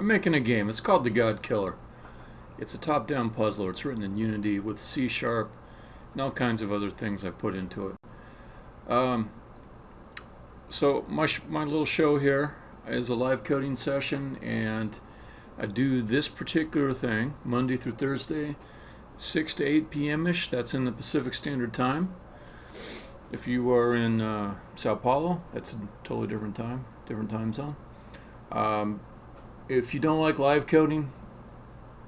I'm making a game. It's called The God Killer. It's a top-down puzzler. It's written in Unity with C# and all kinds of other things I put into it. So my little show here is a live coding session, and I do this particular thing Monday through Thursday, 6 to 8 p.m.-ish. That's in the Pacific Standard Time. If you are in Sao Paulo, that's a totally different time zone. If you don't like live coding,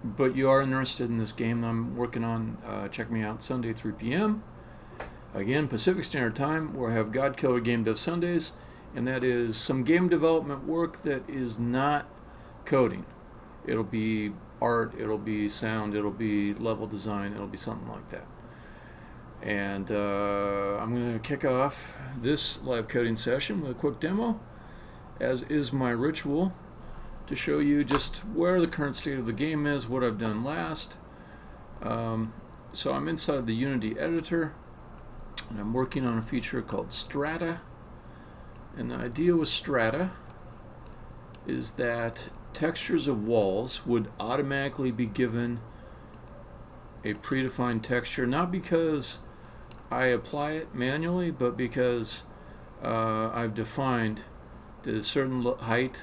but you are interested in this game that I'm working on, check me out Sunday 3 p.m. Again, Pacific Standard Time, where I have God Killer Gamedev Sundays, and that is some game development work that is not coding. It'll be art, it'll be sound, it'll be level design, it'll be something like that. And I'm going to kick off this live coding session with a quick demo, as is my ritual, to show you just where the current state of the game is, what I've done last. So I'm inside the Unity editor, and I'm working on a feature called Strata. And the idea with Strata is that textures of walls would automatically be given a predefined texture, not because I apply it manually, but because I've defined that a certain height,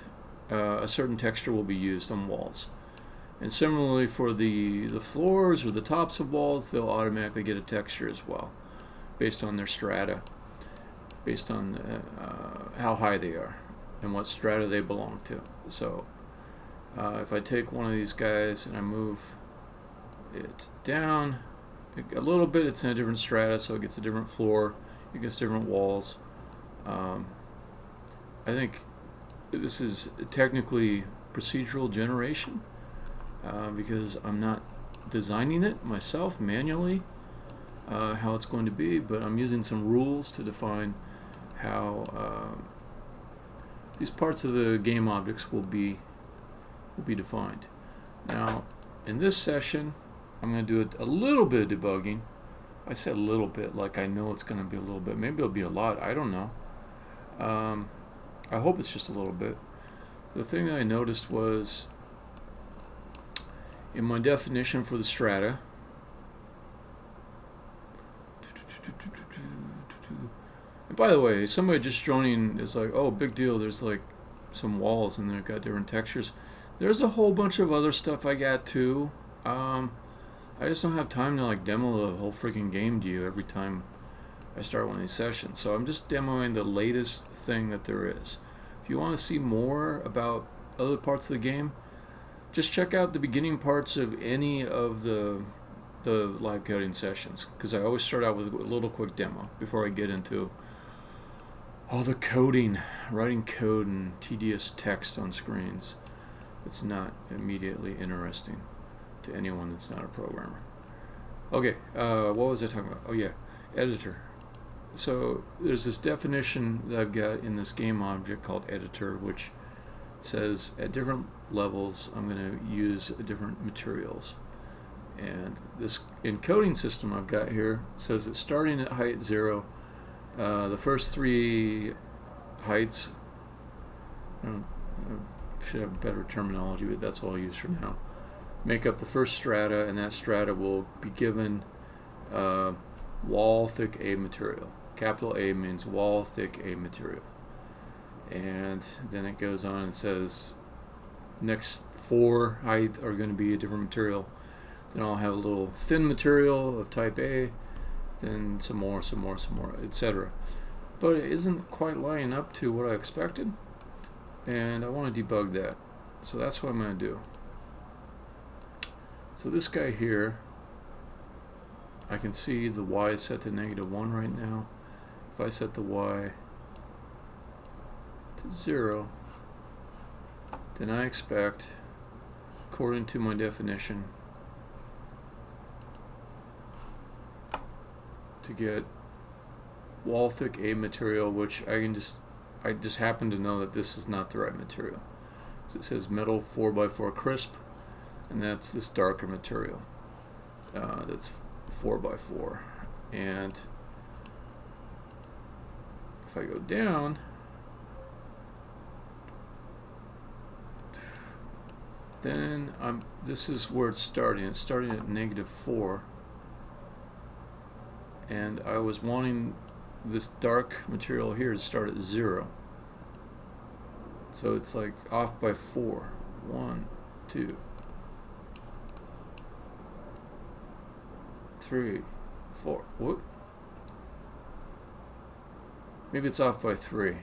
a certain texture will be used on walls. And similarly for the floors or the tops of walls, they'll automatically get a texture as well, based on their strata, based on how high they are and what strata they belong to. So if I take one of these guys and I move it down a little bit, it's in a different strata, so it gets a different floor, it gets different walls. I think this is technically procedural generation because I'm not designing it myself manually, how it's going to be, but I'm using some rules to define how these parts of the game objects will be defined. Now, in this session, I'm going to do a little bit of debugging. I said a little bit, like I know it's going to be a little bit. Maybe it'll be a lot. I don't know. I hope it's just a little bit. The thing that I noticed was in my definition for the strata, and by the way, somebody just joining is like, oh, big deal, there's like some walls and they've got different textures. There's a whole bunch of other stuff I got too. I just don't have time to like demo the whole freaking game to you every time I start one of these sessions. So I'm just demoing the latest thing that there is. If you want to see more about other parts of the game, just check out the beginning parts of any of the live coding sessions, because I always start out with a little quick demo before I get into all the coding, writing code and tedious text on screens. It's not immediately interesting to anyone that's not a programmer. Okay, what was I talking about? Oh yeah, editor. So there's this definition that I've got in this game object called editor, which says at different levels I'm going to use different materials. And this encoding system I've got here says that starting at height 0, the first 3 heights, I should have better terminology, but that's all I'll use for now, make up the first strata, and that strata will be given wall thick A material. Capital A means wall thick A material. And then it goes on and says next 4 height are going to be a different material. Then I'll have a little thin material of type A, then some more, etc. But it isn't quite lining up to what I expected, and I want to debug that. So that's what I'm going to do. So this guy here, I can see the Y is set to -1 right now. If I set the Y to 0, then I expect, according to my definition, to get wall thick A material, which I just happen to know that this is not the right material. So it says metal 4x4 crisp, and that's this darker material. That's 4x4. And if I go down, Then this is where it's starting. It's starting at -4. And I was wanting this dark material here to start at 0. So it's like off by 4. 1, 2, 3, 4. Whoop. Maybe it's off by 3.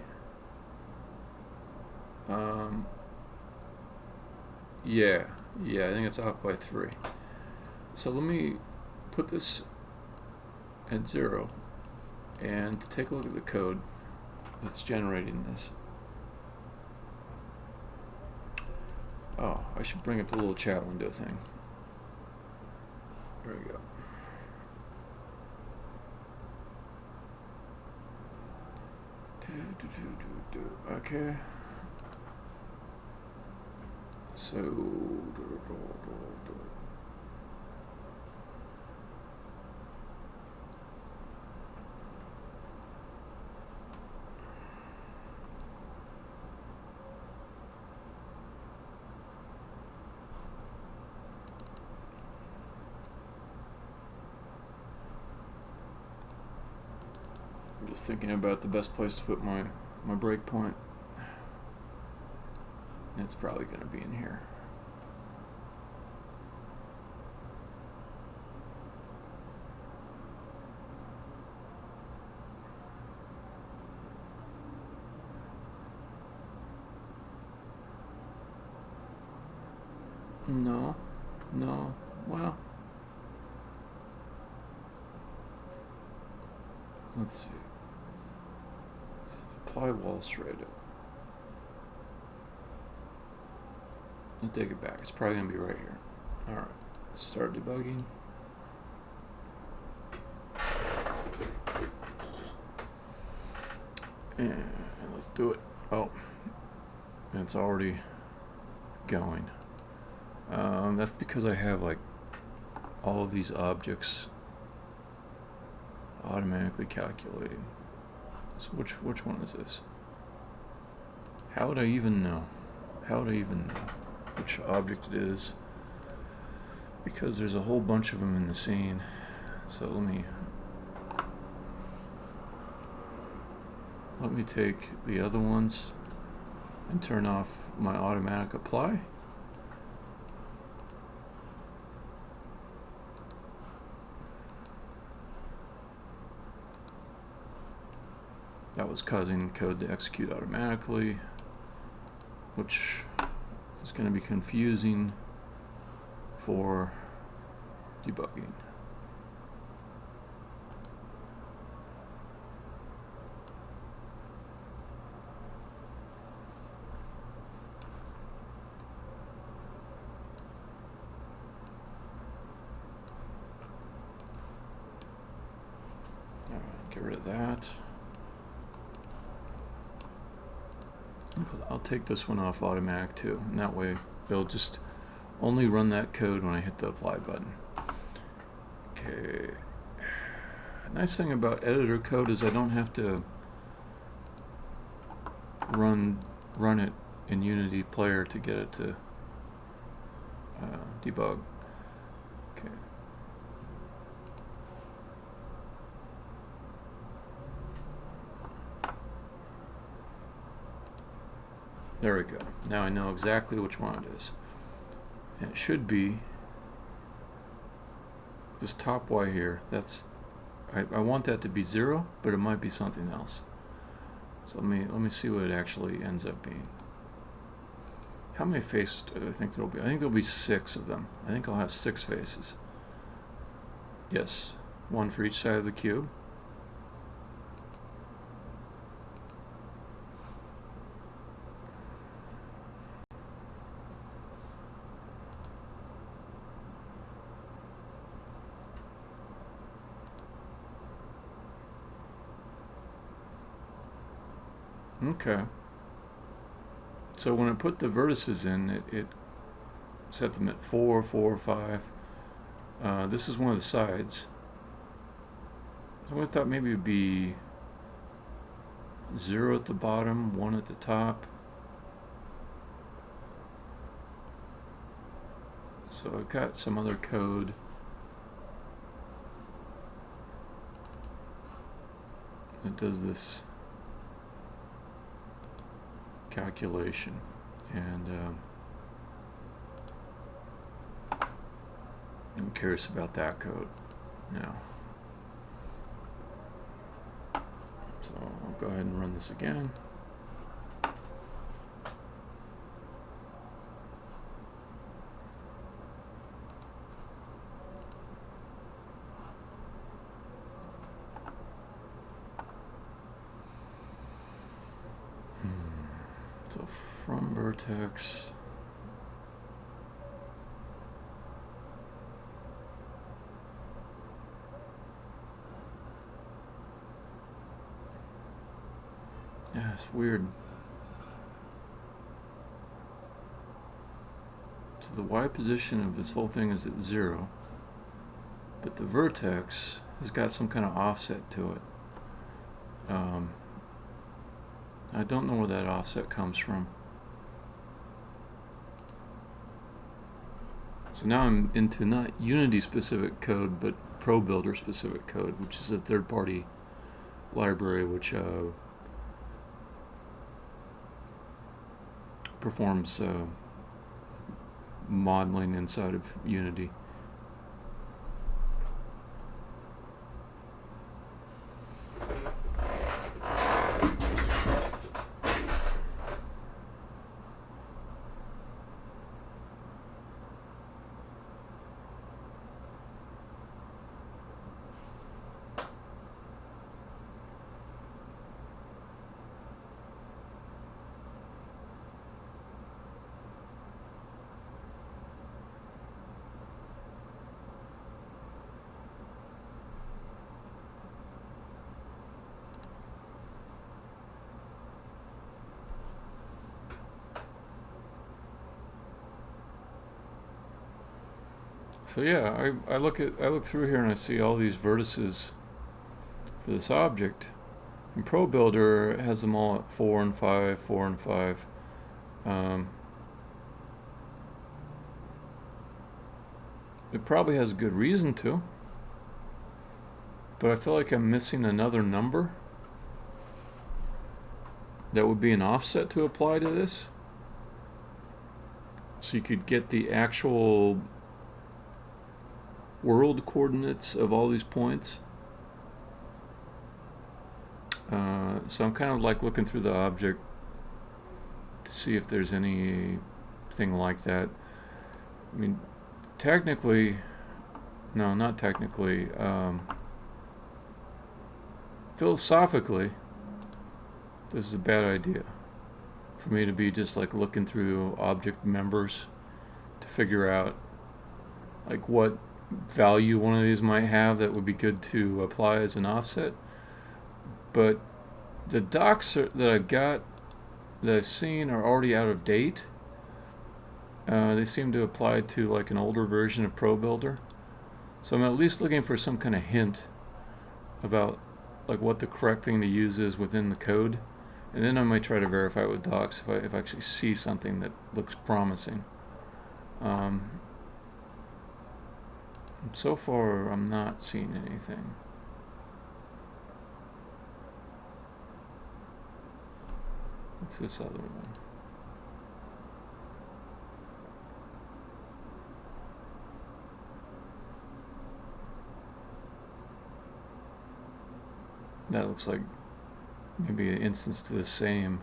Yeah, I think it's off by 3. So let me put this at 0 and take a look at the code that's generating this. Oh, I should bring up the little chat window thing. There we go. Okay. So I'm just thinking about the best place to put my breakpoint. It's probably going to be in here. No, well, let's see. Apply wall thread. I'll take it back. It's probably going to be right here. Alright, start debugging. And let's do it. Oh, it's already going. That's because I have like all of these objects automatically calculating. So which one is this? How would I even know? How would I even know which object it is? Because there's a whole bunch of them in the scene. So let me take the other ones and turn off my automatic apply. That was causing code to execute automatically, which is going to be confusing for debugging. All right, get rid of that. I'll take this one off automatic too, and that way it'll just only run that code when I hit the apply button. Okay. Nice thing about editor code is I don't have to run it in Unity Player to get it to debug. Okay. There we go. Now I know exactly which one it is. And it should be this top Y here. I want that to be 0, but it might be something else. So let me see what it actually ends up being. How many faces do I think there'll be? I think there'll be 6 of them. I think I'll have 6 faces. Yes, 1 for each side of the cube. Okay. So when I put the vertices in, it set them at 4, 4, 5. This is one of the sides. I would have thought maybe it would be 0 at the bottom, 1 at the top. So I've got some other code that does this calculation, and I'm curious about that code now. So I'll go ahead and run this again. So from vertex, yeah, it's weird. So the y position of this whole thing is at 0, but the vertex has got some kind of offset to it. I don't know where that offset comes from. So now I'm into not Unity specific code, but ProBuilder specific code, which is a third-party library which performs modeling inside of Unity. So yeah, I look through here and I see all these vertices for this object, and ProBuilder has them all at 4 and 5, 4 and 5. It probably has good reason to, but I feel like I'm missing another number that would be an offset to apply to this. So you could get the actual world coordinates of all these points. So I'm kind of like looking through the object to see if there's anything like that. I mean, technically, no, not technically. Philosophically, this is a bad idea for me to be just like looking through object members to figure out like what value one of these might have that would be good to apply as an offset. But the docs that I've got, that I've seen, are already out of date. They seem to apply to like an older version of ProBuilder. So I'm at least looking for some kind of hint about like what the correct thing to use is within the code. And then I might try to verify it with docs if I actually see something that looks promising. So far, I'm not seeing anything. What's this other one? That looks like maybe an instance to the same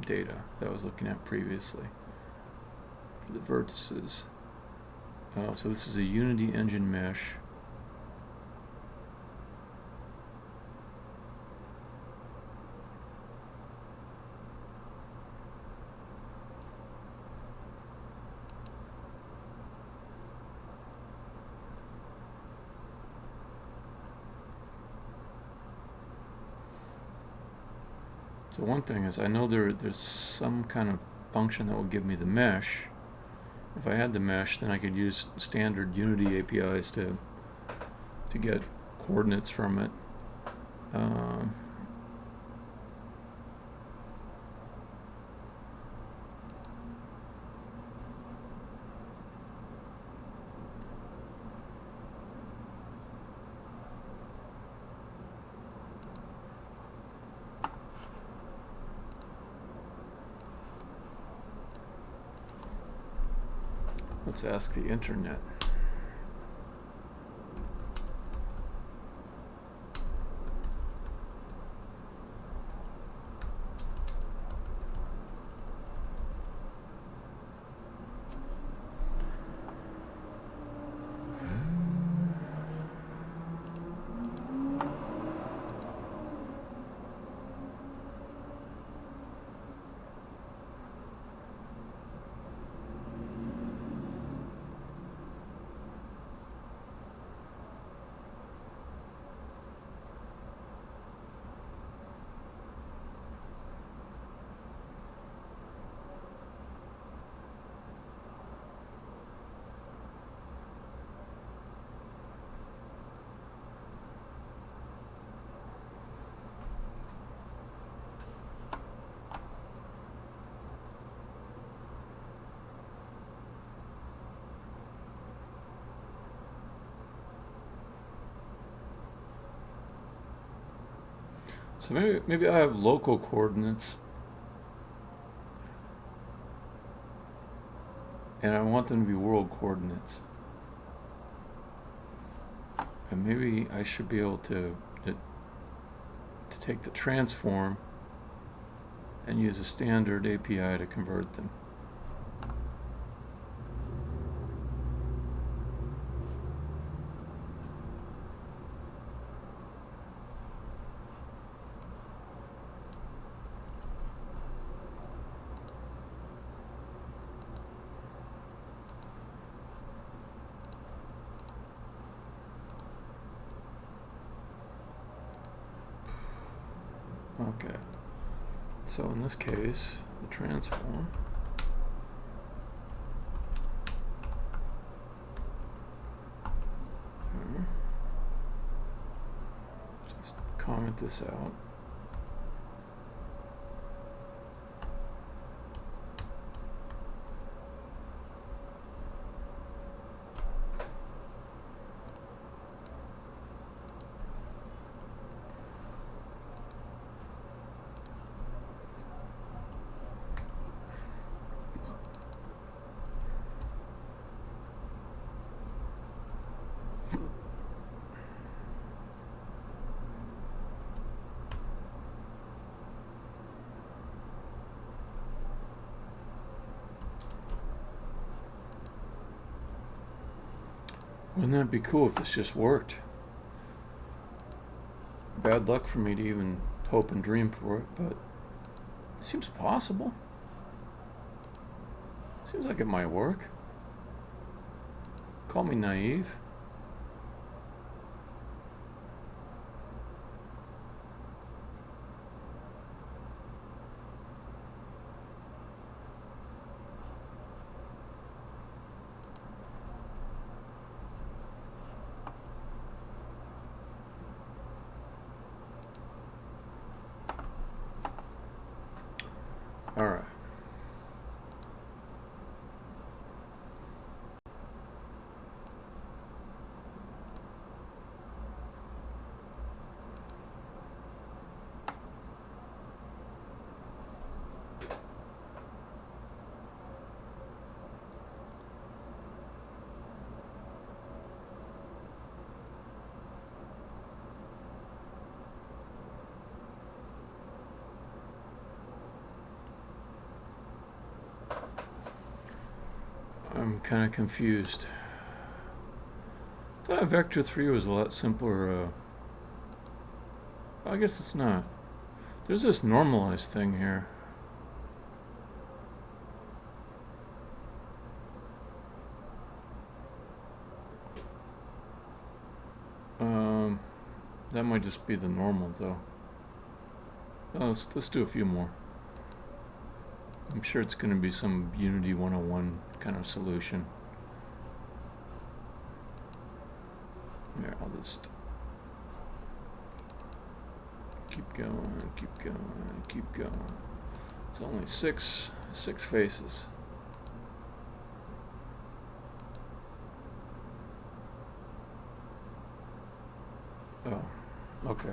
data that I was looking at previously for the vertices. So this is a Unity engine mesh. So one thing is, I know there's some kind of function that will give me the mesh. If I had the mesh, then I could use standard Unity APIs to get coordinates from it. Let's ask the internet. So maybe I have local coordinates and I want them to be world coordinates. And maybe I should be able to take the transform and use a standard API to convert them. Okay, so in this case, the transform just comment this out. Wouldn't that be cool if this just worked? Bad luck for me to even hope and dream for it, but it seems possible. Seems like it might work. Call me naive. All right. I'm kind of confused. I thought vector 3 was a lot simpler. I guess it's not. There's this normalized thing here. That might just be the normal though. Let's do a few more. I'm sure it's going to be some Unity 101 kind of solution. There, I'll just keep going, keep going, keep going. It's only six faces. Oh, okay.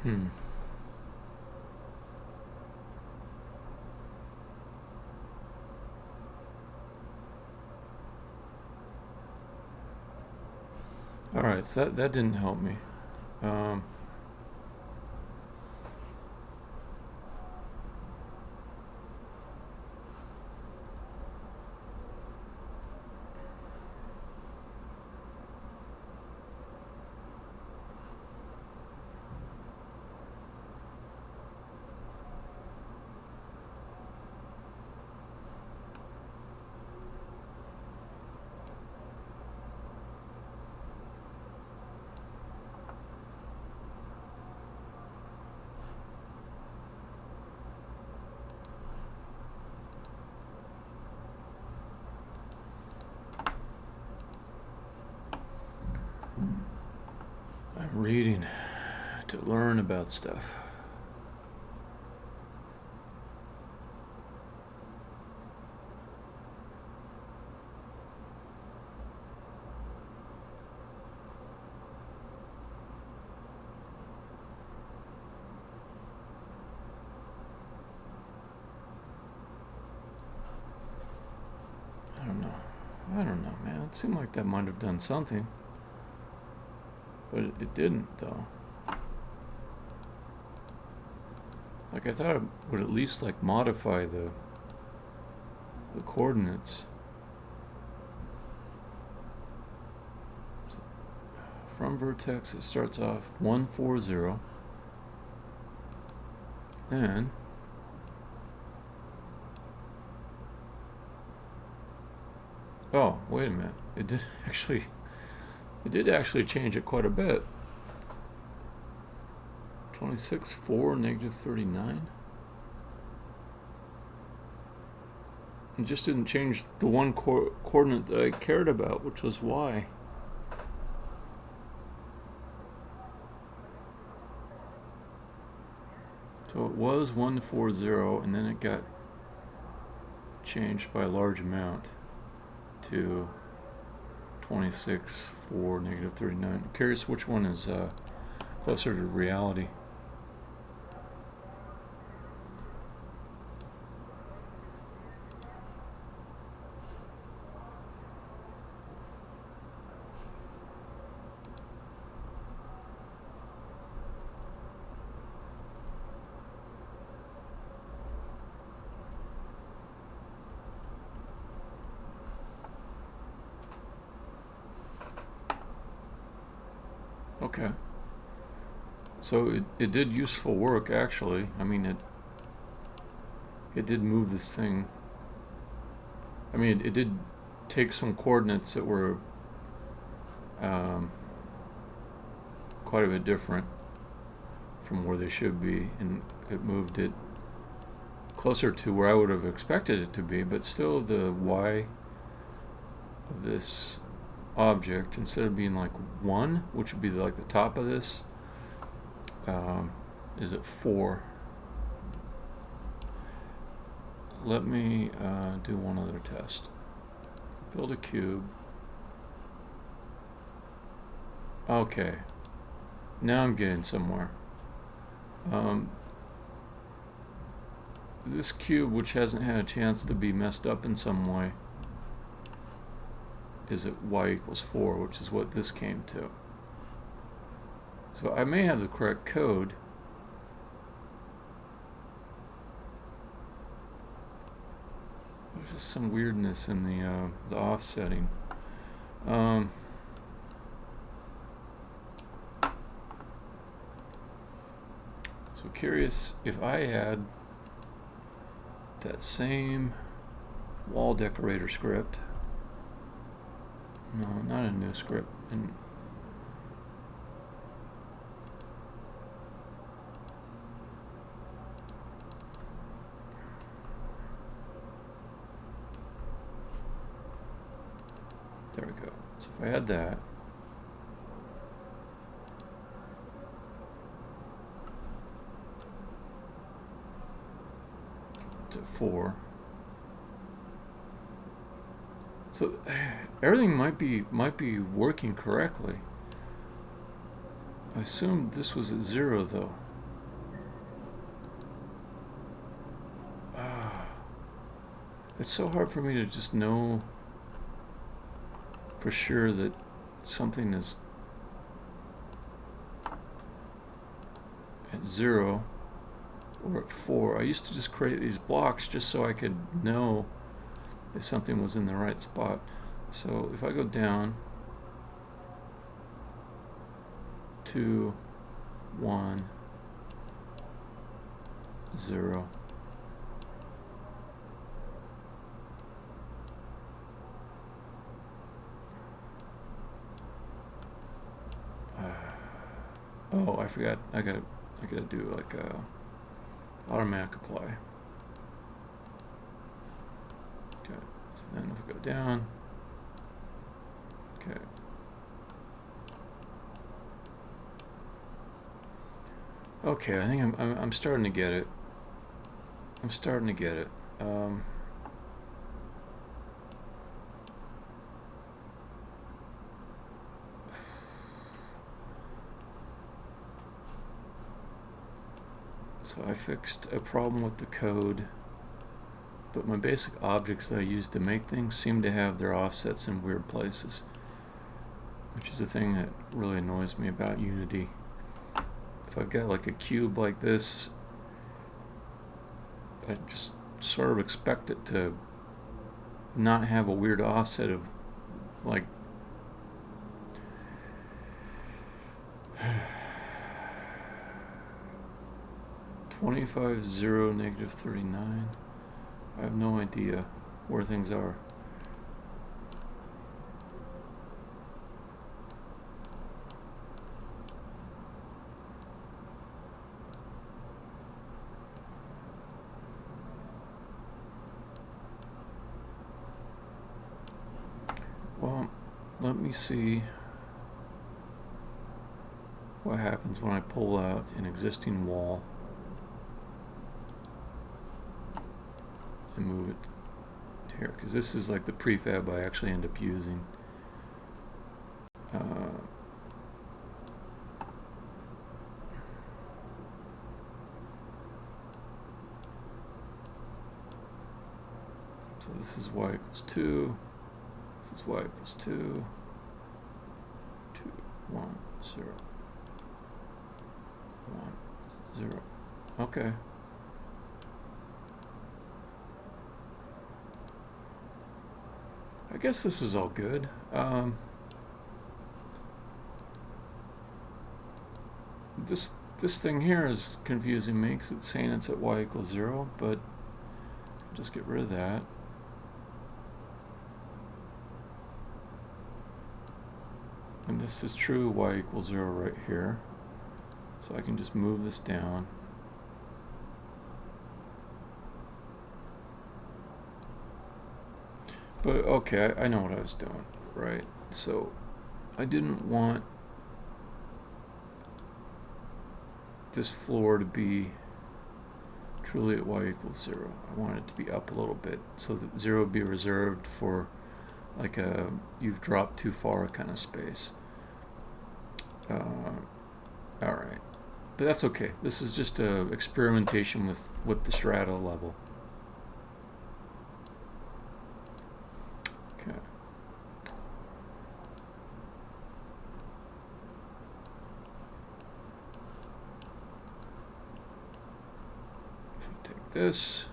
Hmm. All right, so that didn't help me. Um, I'm reading to learn about stuff. I don't know, man. It seemed like that might have done something, but it didn't, though. Like, I thought it would at least like modify the coordinates. So from vertex, it starts off 140, then oh, wait a minute. It did actually change it quite a bit. 26, 4, negative 39. It just didn't change the one coordinate that I cared about, which was y. So it was 140, and then it got changed by a large amount to 26, 4, negative 39. I'm curious which one is closer to reality. Okay. So it did useful work, actually. I mean, it did move this thing. I mean, it did take some coordinates that were quite a bit different from where they should be, and it moved it closer to where I would have expected it to be, but still the y of this object, instead of being like 1, which would be like the top of this, is at 4. Let me do one other test. Build a cube. Okay. Now I'm getting somewhere. This cube, which hasn't had a chance to be messed up in some way, is at y equals 4, which is what this came to. So I may have the correct code. There's just some weirdness in the offsetting. So curious if I had that same wall decorator script. No, not a new script. And there we go. So if I had that, to 4. So everything might be working correctly. I assumed this was at 0 though. It's so hard for me to just know for sure that something is at 0 or at 4. I used to just create these blocks just so I could know if something was in the right spot. So if I go down 2, 1, 0. Oh, I forgot. I gotta do like a automatic apply. Okay. So then if we go down. Okay. Okay, I think I'm starting to get it. I'm starting to get it. So I fixed a problem with the code, but my basic objects that I use to make things seem to have their offsets in weird places, which is the thing that really annoys me about Unity. If I've got like a cube like this, I just sort of expect it to not have a weird offset of like 25, 0, negative 39. I have no idea where things are. Well, let me see what happens when I pull out an existing wall and move it here, because this is like the prefab I actually end up using. So this is y equals 2. This is y equals 2. 2, 1, 0. 1, 0. Okay. I guess this is all good. This thing here is confusing me because it's saying it's at y equals 0, but I'll just get rid of that. And this is true y equals 0 right here. So I can just move this down. But okay, I know what I was doing, right? So I didn't want this floor to be truly at y equals 0. I want it to be up a little bit so that 0 would be reserved for like a you've dropped too far kind of space. Alright, but that's okay. This is just a experimentation with the strata level. Okay. If we take this,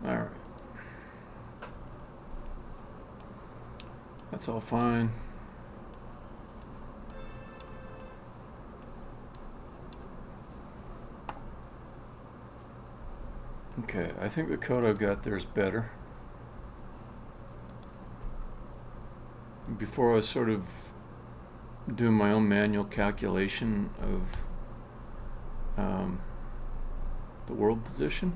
alright. That's all fine. Okay, I think the code I've got there is better. Before I was sort of doing my own manual calculation of the world position.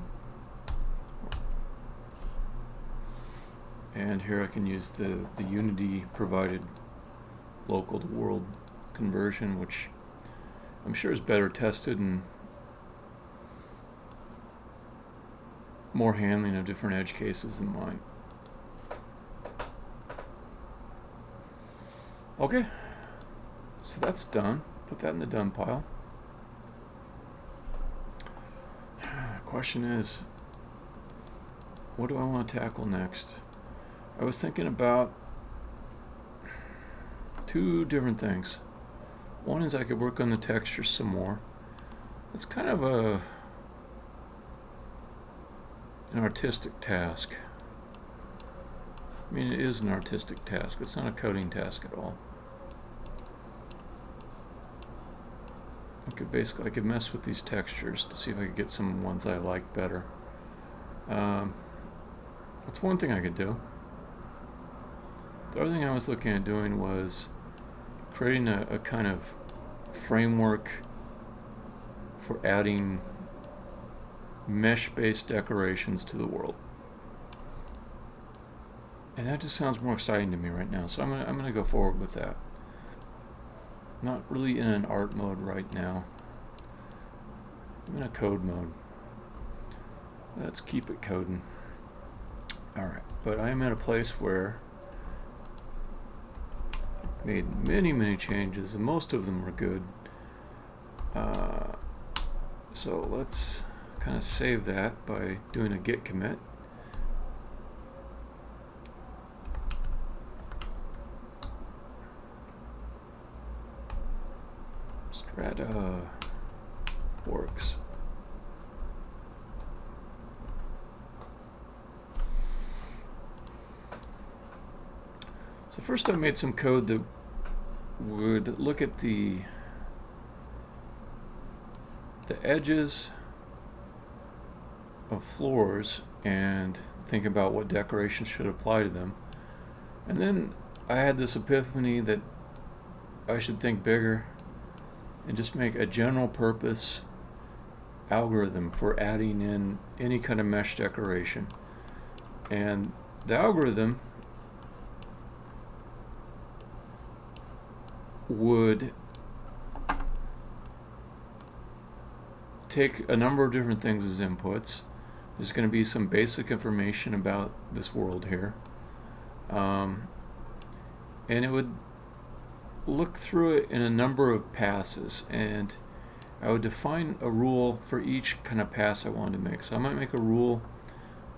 And here I can use the Unity provided local to world conversion, which I'm sure is better tested and more handling of different edge cases than mine. Okay, so that's done. Put that in the done pile. Question is, what do I want to tackle next? I was thinking about two different things. One is I could work on the texture some more. It's kind of an artistic task. I mean, it is an artistic task. It's not a coding task at all. I could mess with these textures to see if I could get some ones I like better. That's one thing I could do. The other thing I was looking at doing was creating a kind of framework for adding mesh-based decorations to the world. And that just sounds more exciting to me right now, so I'm gonna go forward with that. Not really in an art mode right now. I'm in a code mode. Let's keep it coding. Alright, but I am at a place where I've made many changes, and most of them were good. So let's kind of save that by doing a git commit. Strata works. So first I made some code that would look at the edges of floors and think about what decorations should apply to them. And then I had this epiphany that I should think bigger and just make a general purpose algorithm for adding in any kind of mesh decoration. And the algorithm would take a number of different things as inputs. There's going to be some basic information about this world here. And it would look through it in a number of passes, and I would define a rule for each kind of pass I wanted to make. So I might make a rule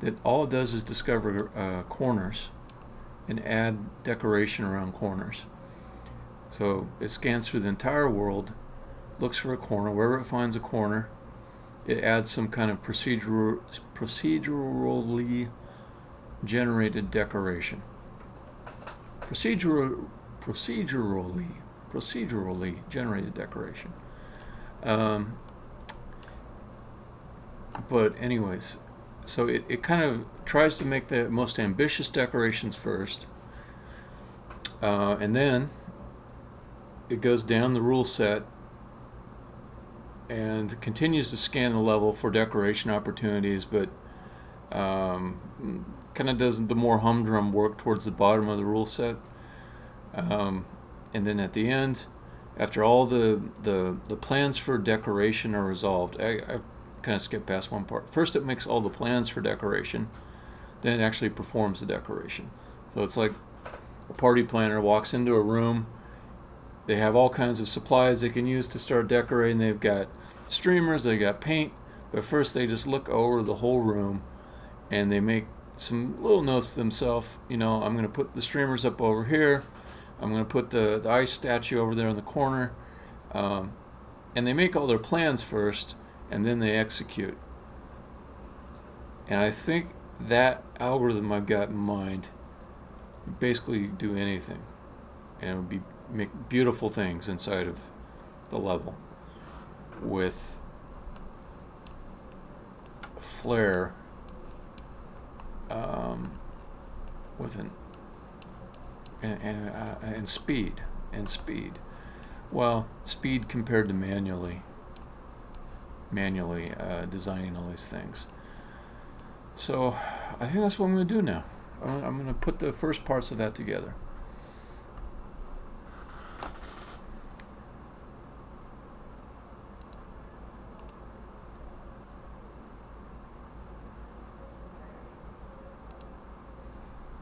that all it does is discover corners and add decoration around corners. So it scans through the entire world, looks for a corner. Wherever it finds a corner, it adds some kind of procedurally generated decoration. Procedurally generated decoration. But anyways, so it kind of tries to make the most ambitious decorations first, and then it goes down the rule set and continues to scan the level for decoration opportunities, but kind of does the more humdrum work towards the bottom of the rule set. And then at the end, after all the plans for decoration are resolved, I kind of skipped past one part. First it makes all the plans for decoration, then it actually performs the decoration. So it's like a party planner walks into a room, they have all kinds of supplies they can use to start decorating. They've got streamers, they've got paint, but first they just look over the whole room and they make some little notes to themselves. You know, I'm going to put the streamers up over here, I'm going to put the ice statue over there in the corner, and they make all their plans first and then they execute. And I think that algorithm I've got in mind would basically do anything, and it would make beautiful things inside of the level with flair with and speed. Well, speed compared to manually designing all these things. So I think that's what I'm going to do now. I'm going to put the first parts of that together.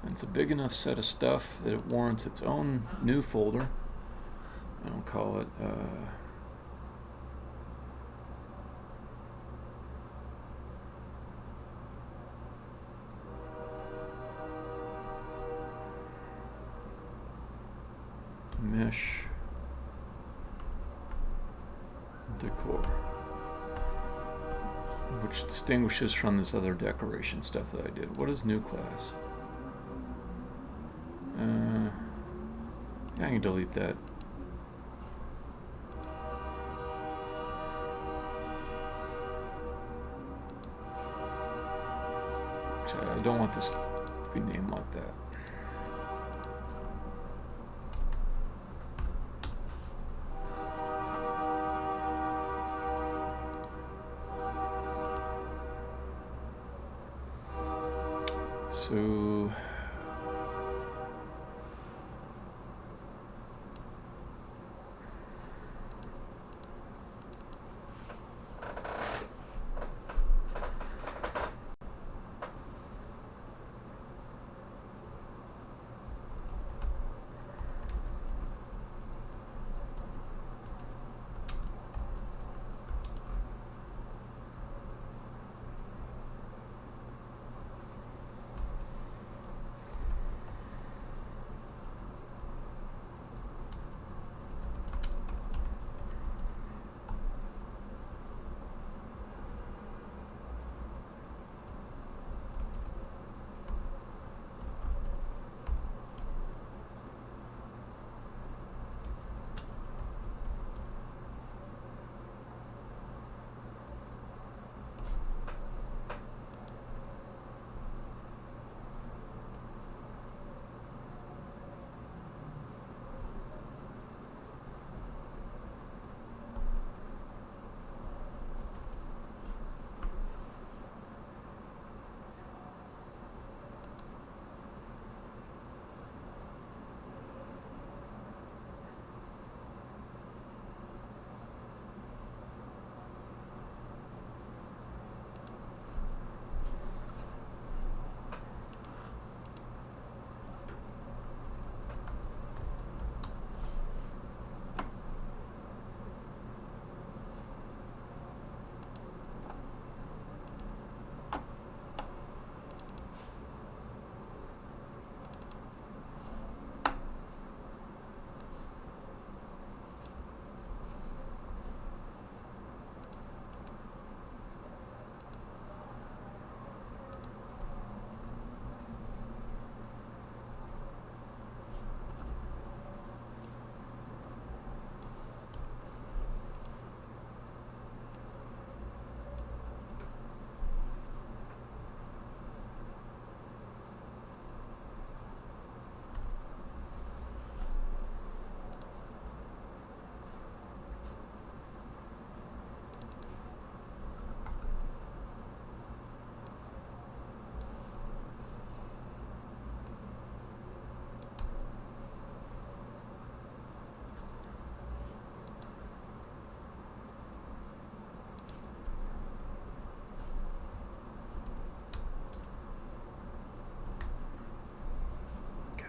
It's a big enough set of stuff that it warrants its own new folder. I'll call it Mesh Decor, which distinguishes from this other decoration stuff that I did. What is new class? I can delete that. Actually, I don't want this to be named like that. So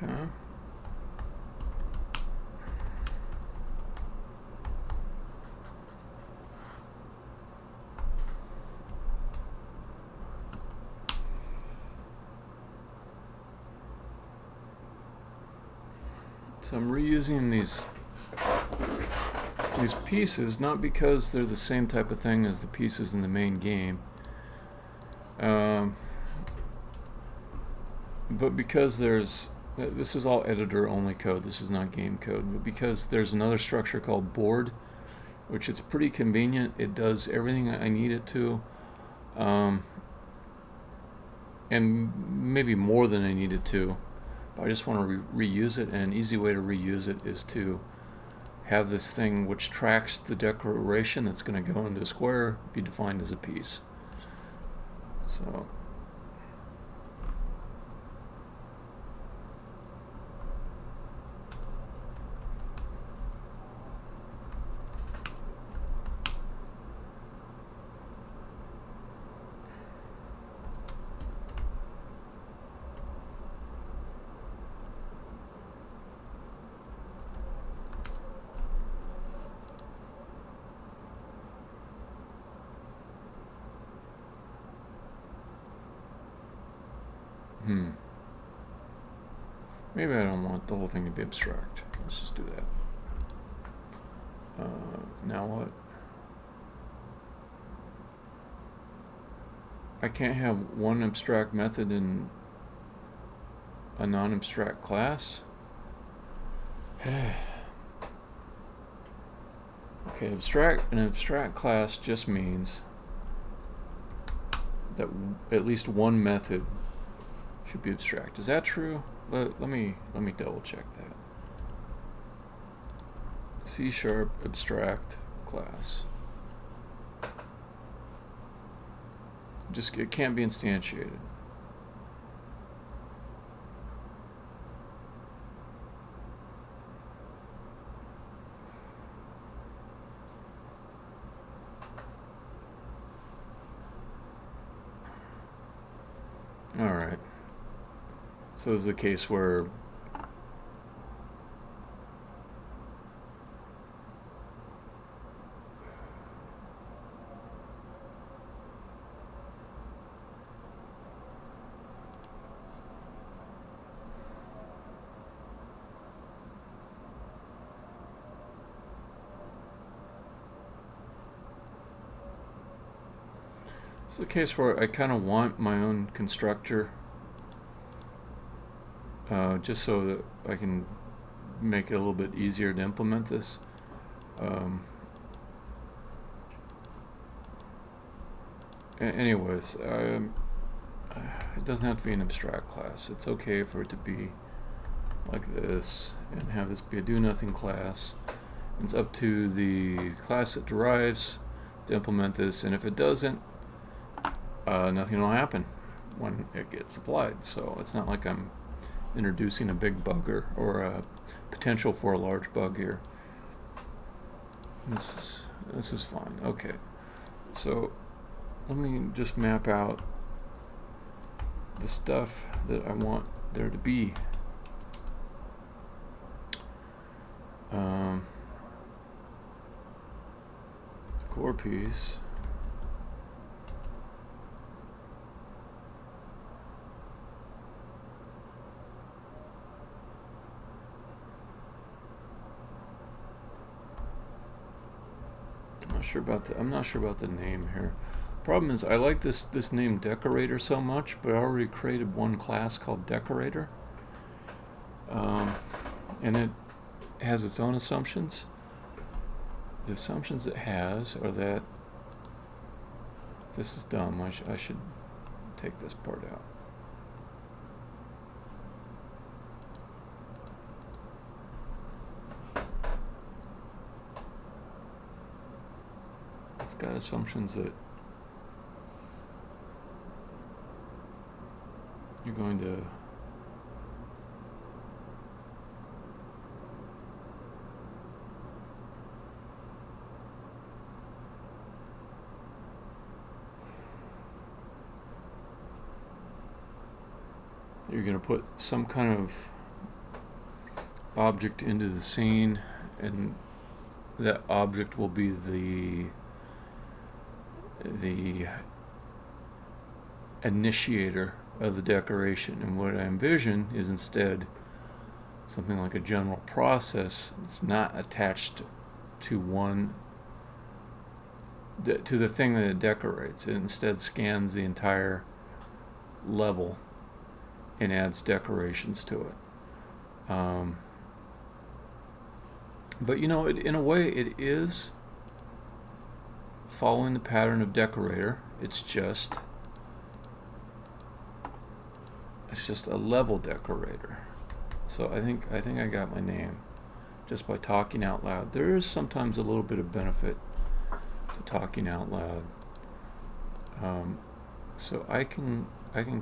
okay. So I'm reusing these pieces, not because they're the same type of thing as the pieces in the main game, but because this is all editor only code, this is not game code, but because there's another structure called board, which it's pretty convenient. It does everything I need it to. and maybe more than I needed to. But I just want to reuse it, and an easy way to reuse it is to have this thing which tracks the decoration that's going to go into a square be defined as a piece. So maybe I don't want the whole thing to be abstract. Let's just do that. Now what? I can't have one abstract method in a non-abstract class? Okay, an abstract class just means that at least one method should be abstract. Is that true? Let me double check that. C# abstract class. It can't be instantiated. All right. So this is a case where it's a case where I kind of want my own constructor, just so that I can make it a little bit easier to implement this. Anyways, it doesn't have to be an abstract class. It's okay for it to be like this and have this be a do-nothing class. It's up to the class that derives to implement this, and if it doesn't, nothing will happen when it gets applied. So it's not like I'm introducing a big bug or a potential for a large bug here. This is fine. Okay, so let me just map out the stuff that I want there to be. Core piece. I'm not sure about the name here. Problem is, I like this name decorator so much, but I already created one class called decorator, and it has its own assumptions. The assumptions it has are that this is dumb. I should take this part out. It's got assumptions that you're going to put some kind of object into the scene, and that object will be the initiator of the decoration. And what I envision is instead something like a general process that's not attached to the thing that it decorates. It instead scans the entire level and adds decorations to it. But in a way it is following the pattern of decorator. It's just It's just a level decorator. So I think I got my name just by talking out loud. There is sometimes a little bit of benefit to talking out loud. So I can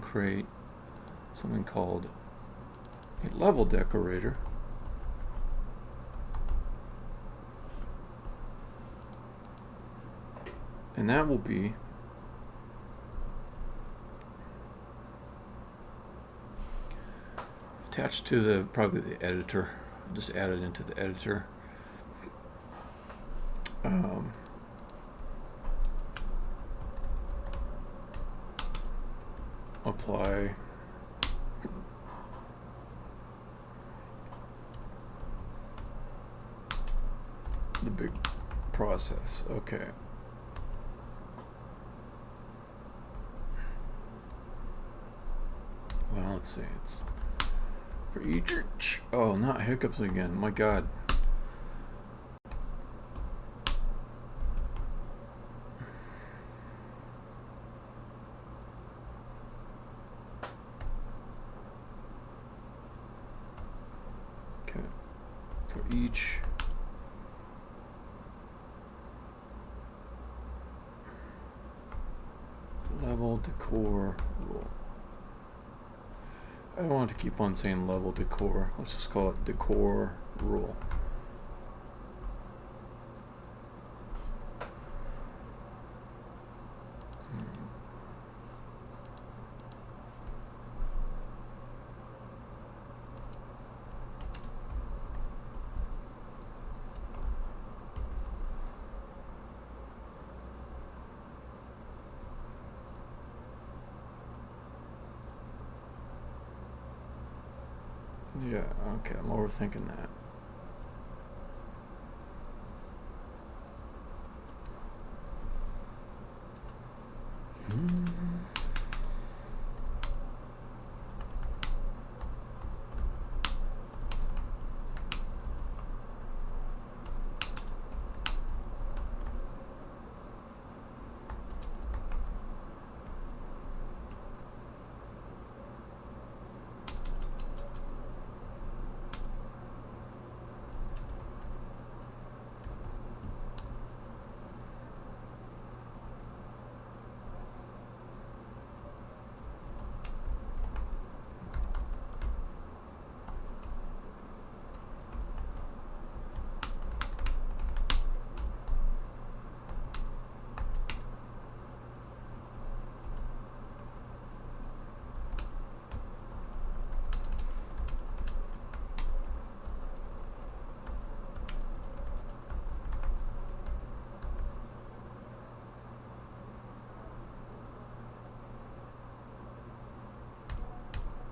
create something called a level decorator. And that will be attached to probably the editor. I'll just add it into the editor. Apply the big process. Okay. Well, let's see. It's for each. Oh, not hiccups again. My God. Okay. For each. Level decor rule. I don't want to keep on saying level decor. Let's just call it decor rule. Yeah, okay, I'm overthinking that.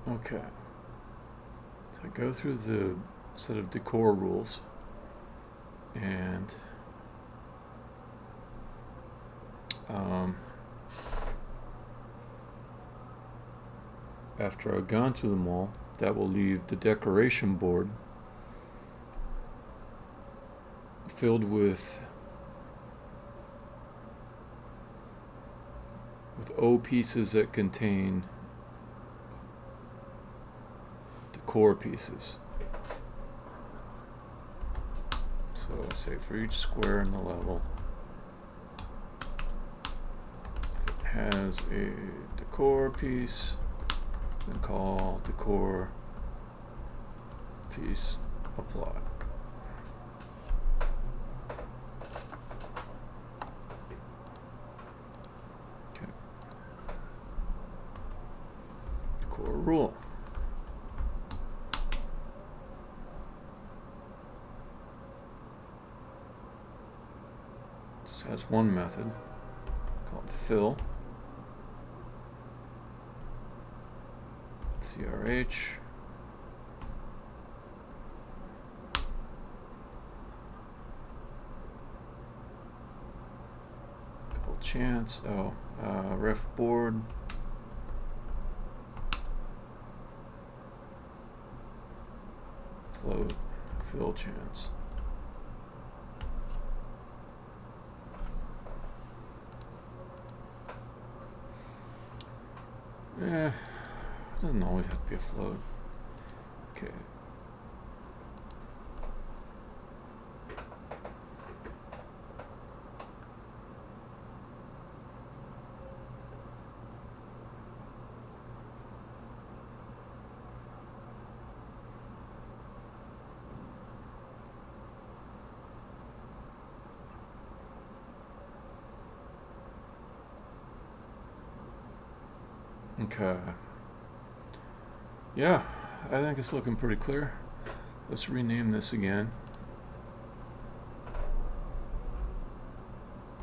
Okay, so I go through the set of decor rules, and after I've gone through them all, that will leave the decoration board filled with O pieces that contain core pieces. So say for each square in the level, if it has a decor piece, then call decor piece apply. Okay. Decor rule. Has one method called fill, CRH, called chance, ref board, float, fill chance. It doesn't always have to be a float. Okay. Okay. Yeah, I think it's looking pretty clear. Let's rename this again.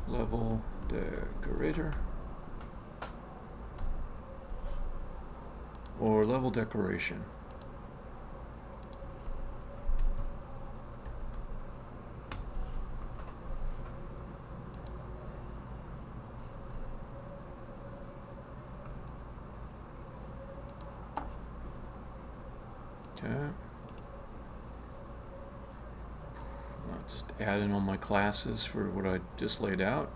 Level decorator. Or level decoration. Okay. I'll just add in all my classes for what I just laid out.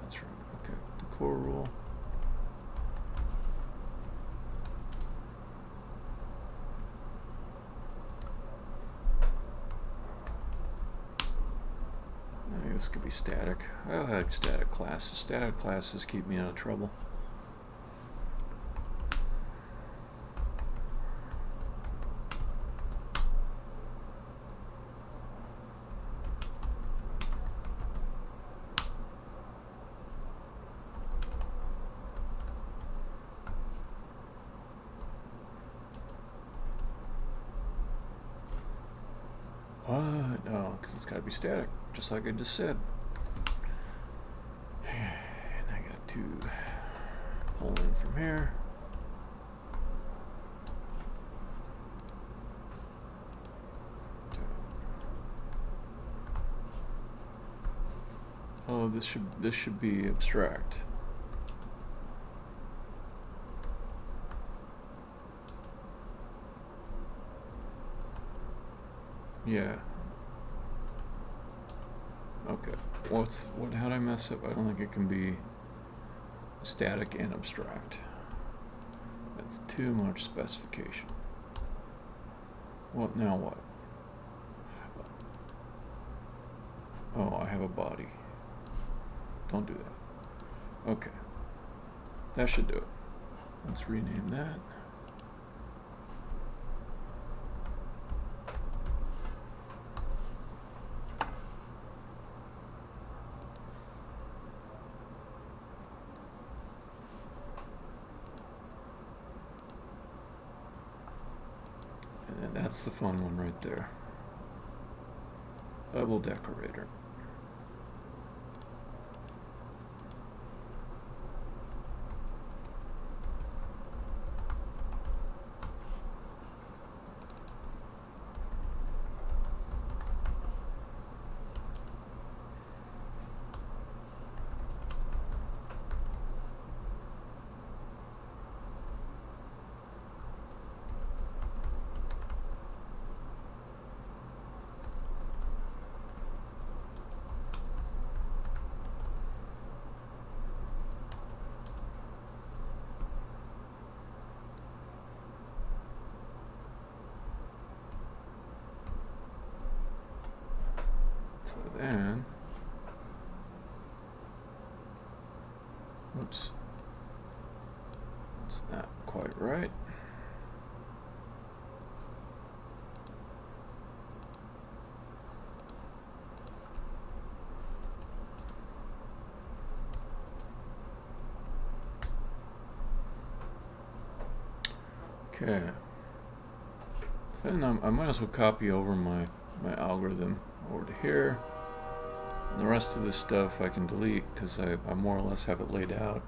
That's right. Okay, the core rule. I think this could be static. I like static classes. Static classes keep me out of trouble. What? No, because it's got to be static, just like I just said. And I got to pull in from here. Oh, this should be abstract. Yeah. Okay. How did I mess up? I don't think it can be static and abstract. That's too much specification. Well, now what? Oh, I have a body. Don't do that. Okay. That should do it. Let's rename that. That's the fun one right there. Level decorator. So then, oops, that's not quite right. Okay. Then I might as well copy over my algorithm over to here. And the rest of this stuff I can delete because I more or less have it laid out.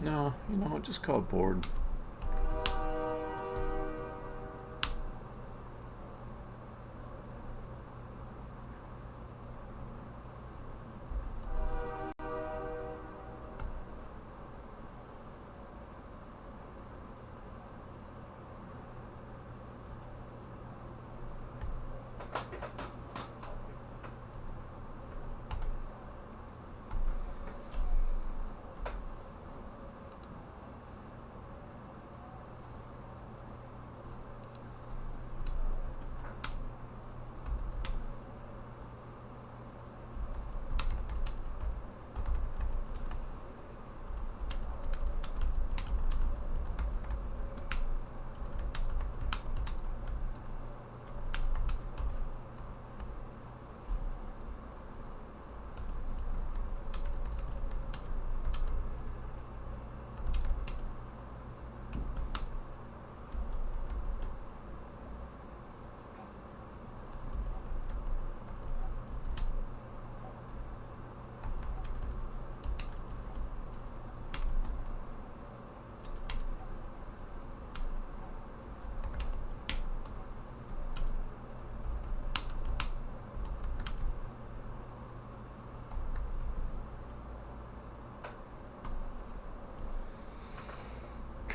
No, you know what? Just call it board.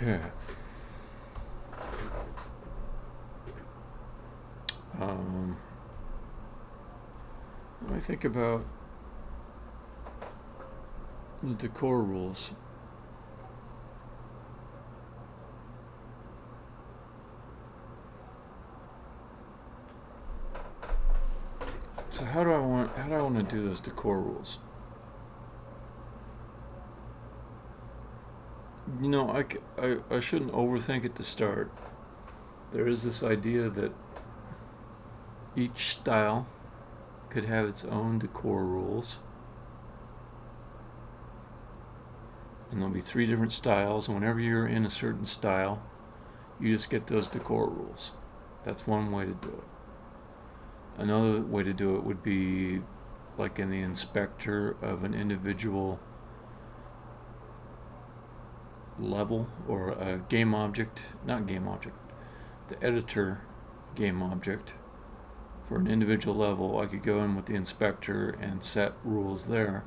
Okay. Let me think about the decor rules. So how do I want to do those decor rules? You know, I shouldn't overthink it to start. There is this idea that each style could have its own decor rules. And there'll be 3 different styles, and whenever you're in a certain style, you just get those decor rules. That's one way to do it. Another way to do it would be like in the inspector of an individual level, or a game object, not game object, the editor game object. For an individual level, I could go in with the inspector and set rules there.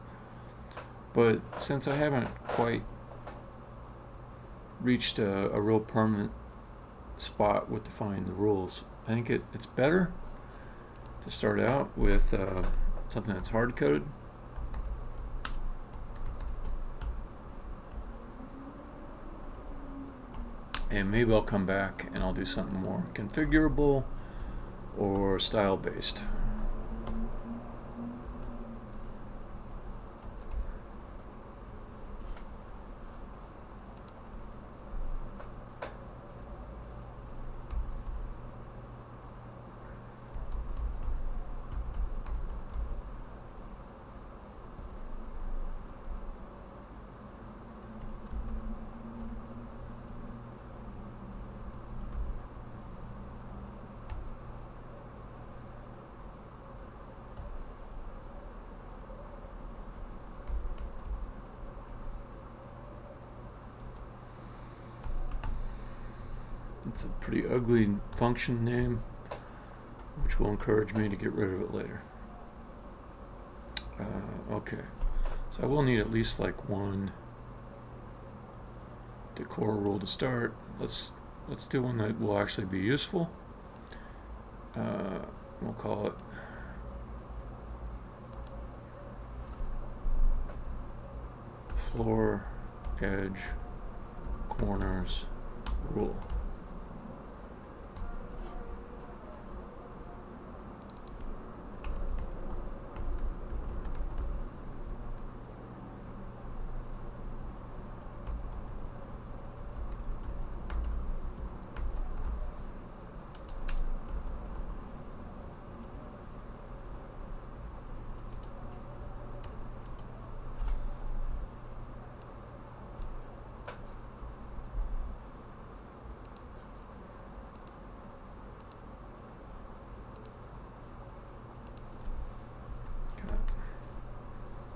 But since I haven't quite reached a real permanent spot with defining the rules, I think it's better to start out with something that's hard-coded. And maybe I'll come back and I'll do something more configurable or style-based. It's a pretty ugly function name, which will encourage me to get rid of it later. Okay, so I will need at least like one decor rule to start. Let's do one that will actually be useful. We'll call it floor, edge, corners rule.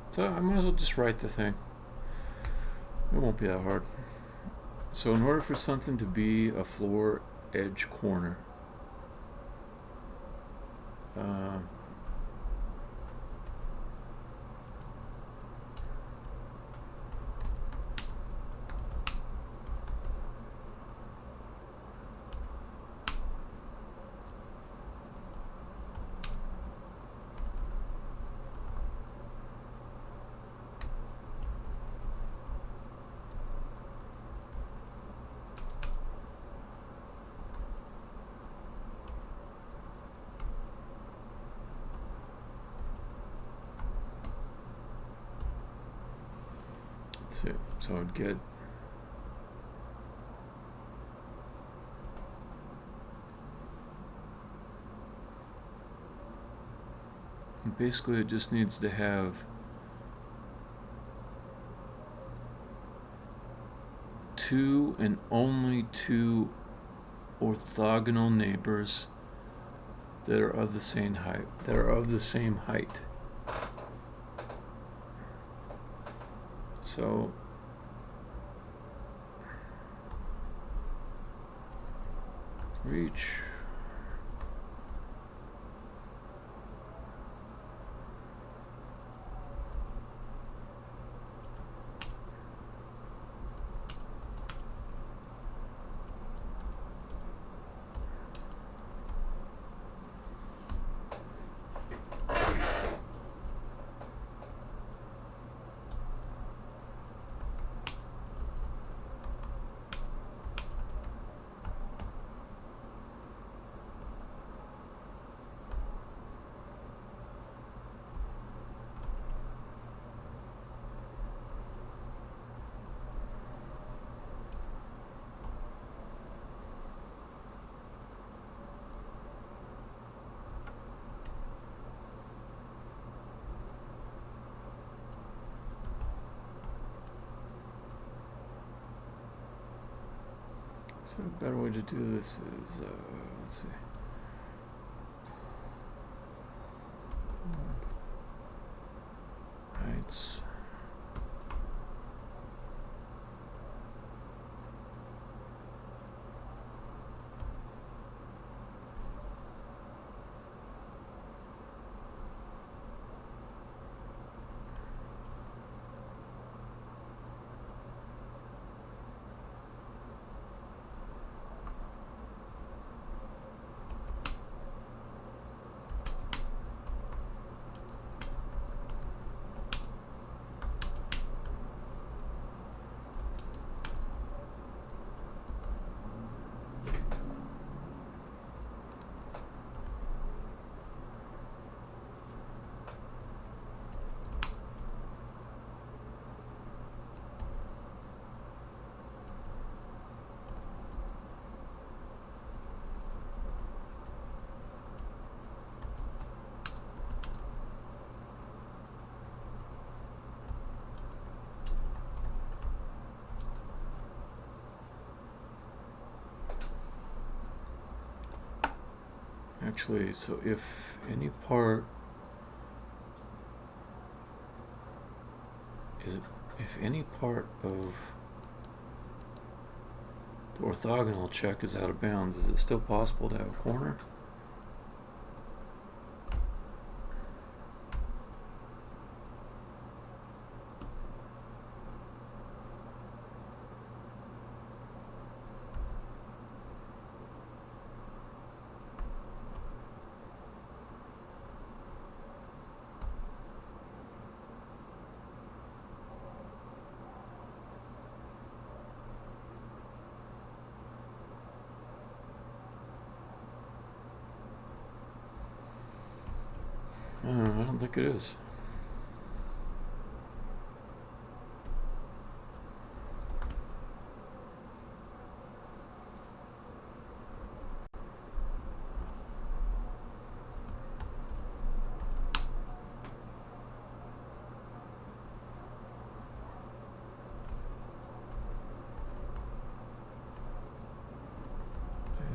So I might as well just write the thing. won't be that hard. So in order for something to be a floor edge corner, so I'd get basically it just needs to have two and only two orthogonal neighbors that are of the same height. So reach So a better way to do this is, let's see. Heights. Actually, so if any part of the orthogonal check is out of bounds, is it still possible to have a corner? I don't think it is.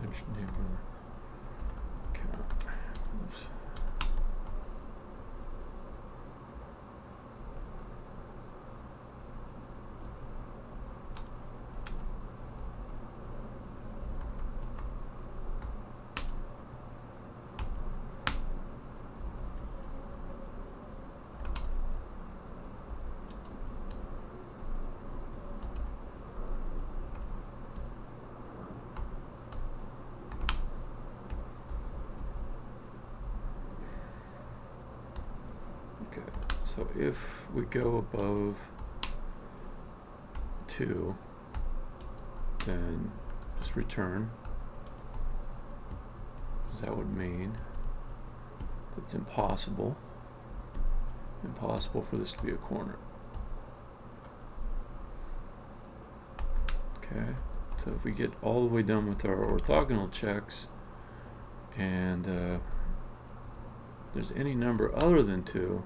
Edge neighbor count. Oops. Okay, so if we go above 2, then just return, because that would mean it's impossible for this to be a corner. Okay, so if we get all the way done with our orthogonal checks, and there's any number other than 2,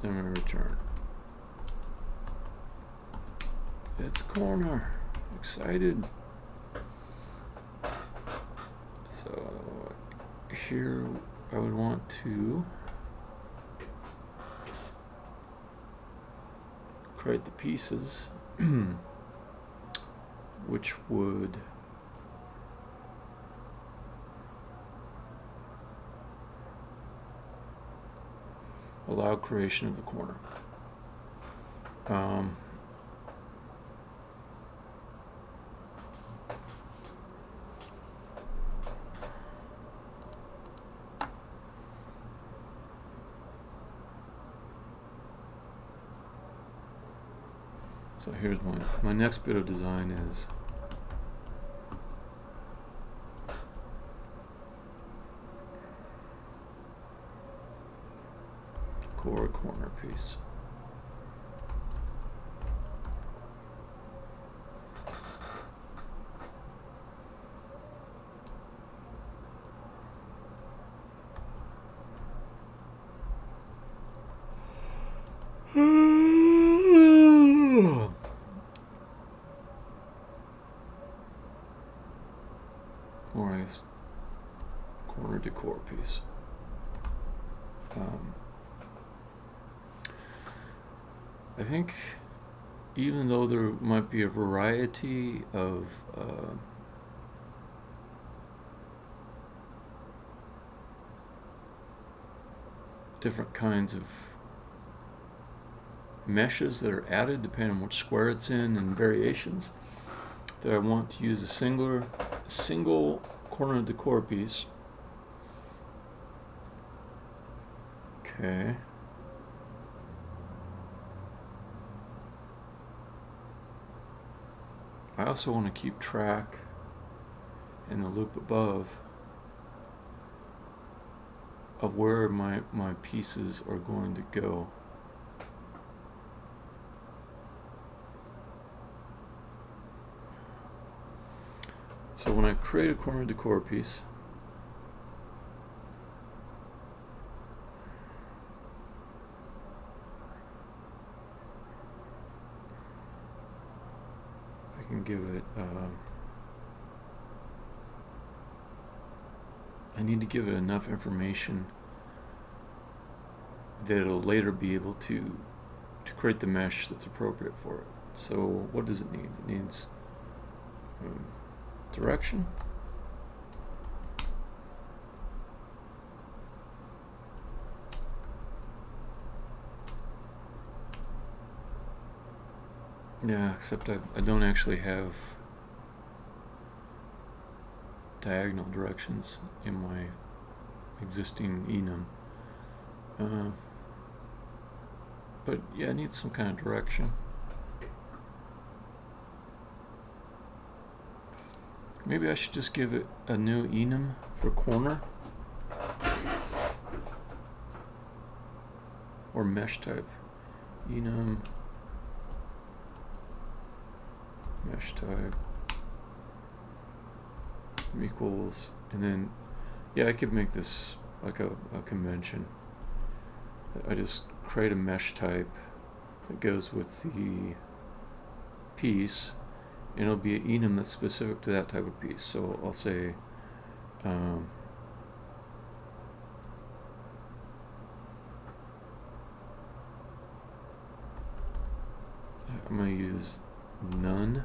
then we return. It's a corner. Excited. So here I would want to create the pieces, which would allow creation of the corner. So here's my next bit of design is core corner piece. Or a corner decor piece. I think even though there might be a variety of different kinds of meshes that are added depending on which square it's in and variations, that I want to use a single corner decor piece. Okay. I also want to keep track in the loop above of where my pieces are going to go. So when I create a corner decor piece, I can give it, I need to give it enough information that it'll later be able to create the mesh that's appropriate for it. So what does it need? It needs direction. Yeah, except I don't actually have diagonal directions in my existing enum. But yeah, I need some kind of direction. Maybe I should just give it a new enum for corner or mesh type. Enum mesh type equals, and then yeah, I could make this like a convention. I just create a mesh type that goes with the piece, and it'll be an enum that's specific to that type of piece. So I'll say I'm going to use none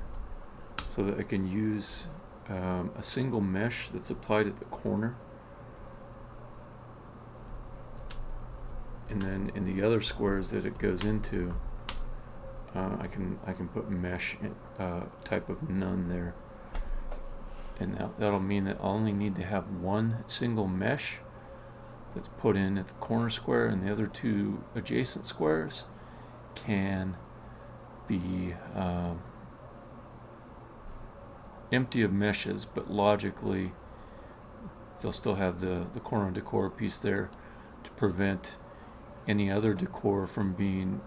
so that I can use a single mesh that's applied at the corner, and then in the other squares that it goes into, I can put mesh type of none there, and that'll mean that I'll only need to have one single mesh that's put in at the corner square, and the other two adjacent squares can be empty of meshes, but logically they'll still have the corner decor piece there to prevent any other decor from being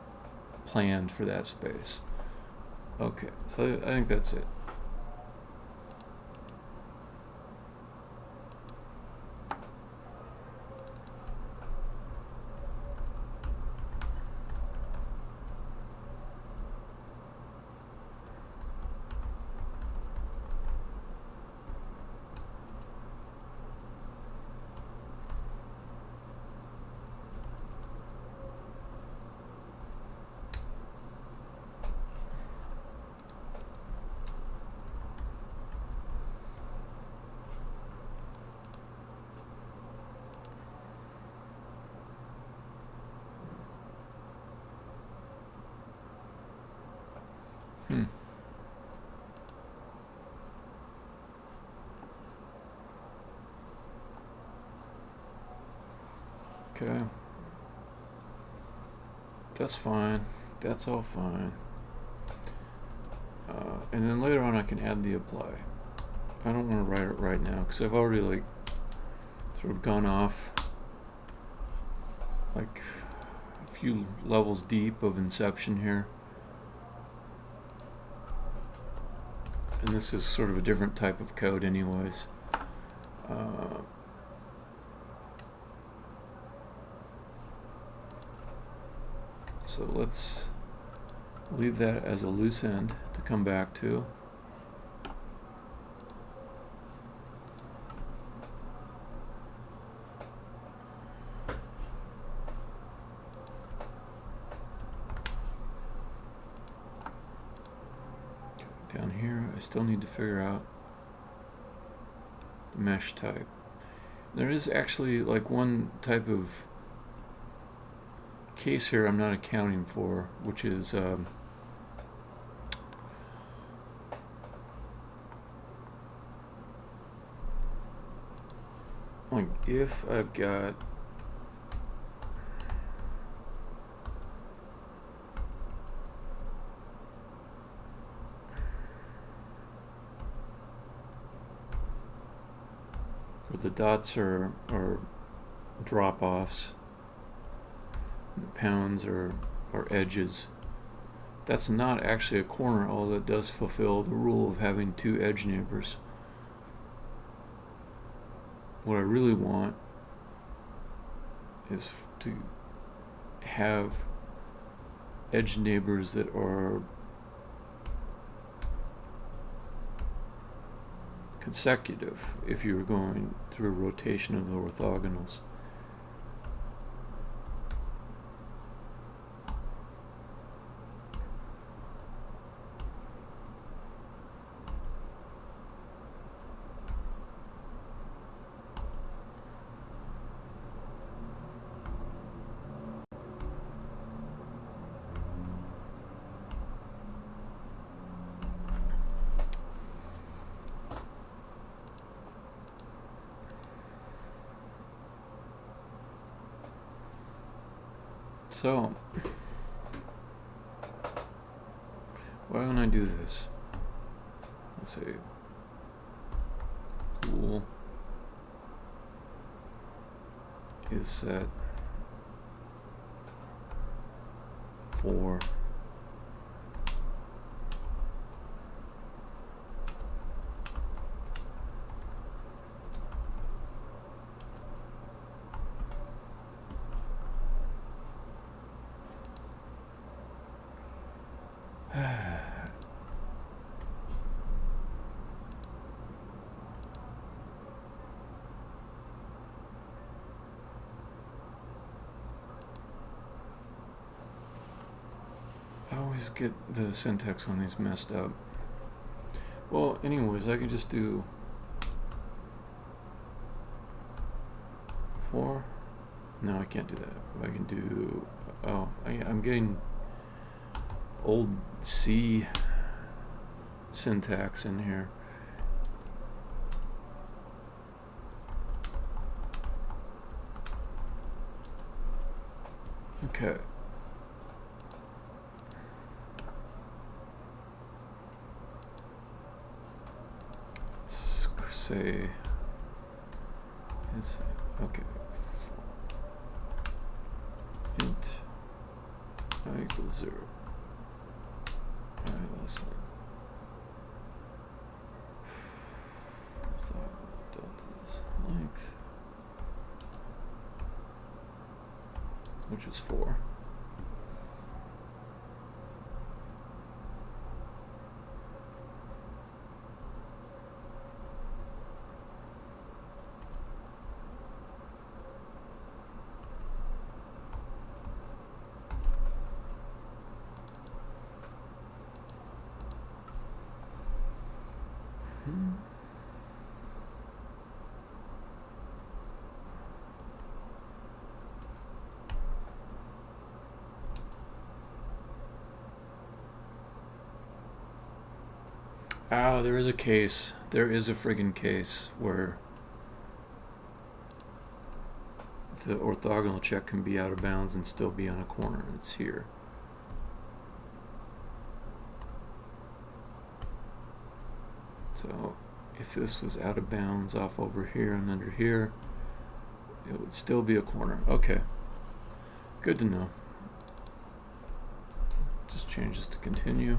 planned for that space. Okay, so I think that's it. Okay. That's fine. That's all fine. And then later on I can add the apply. I don't want to write it right now because I've already like sort of gone off like a few levels deep of inception here. And this is sort of a different type of code anyways. So let's leave that as a loose end to come back to. Down here, I still need to figure out the mesh type. There is actually like one type of case here I'm not accounting for, which is like if I've got where the dots are drop-offs, the pounds are edges. That's not actually a corner, although it does fulfill the rule of having two edge neighbors. What I really want is to have edge neighbors that are consecutive if you're going through a rotation of the orthogonals. So, why don't I do this? Let's say tool is set for I always get the syntax on these messed up. Well, anyways, I can just do for. No, I can't do that. I can do. Oh, I'm getting old C syntax in here. Okay. Let's say is okay. Int I equals 0. I less than delta's length, which is 4. Ah, there is a case. There is a friggin' case where the orthogonal check can be out of bounds and still be on a corner. It's here. So if this was out of bounds off over here and under here, it would still be a corner. Okay. Good to know. Just change this to continue.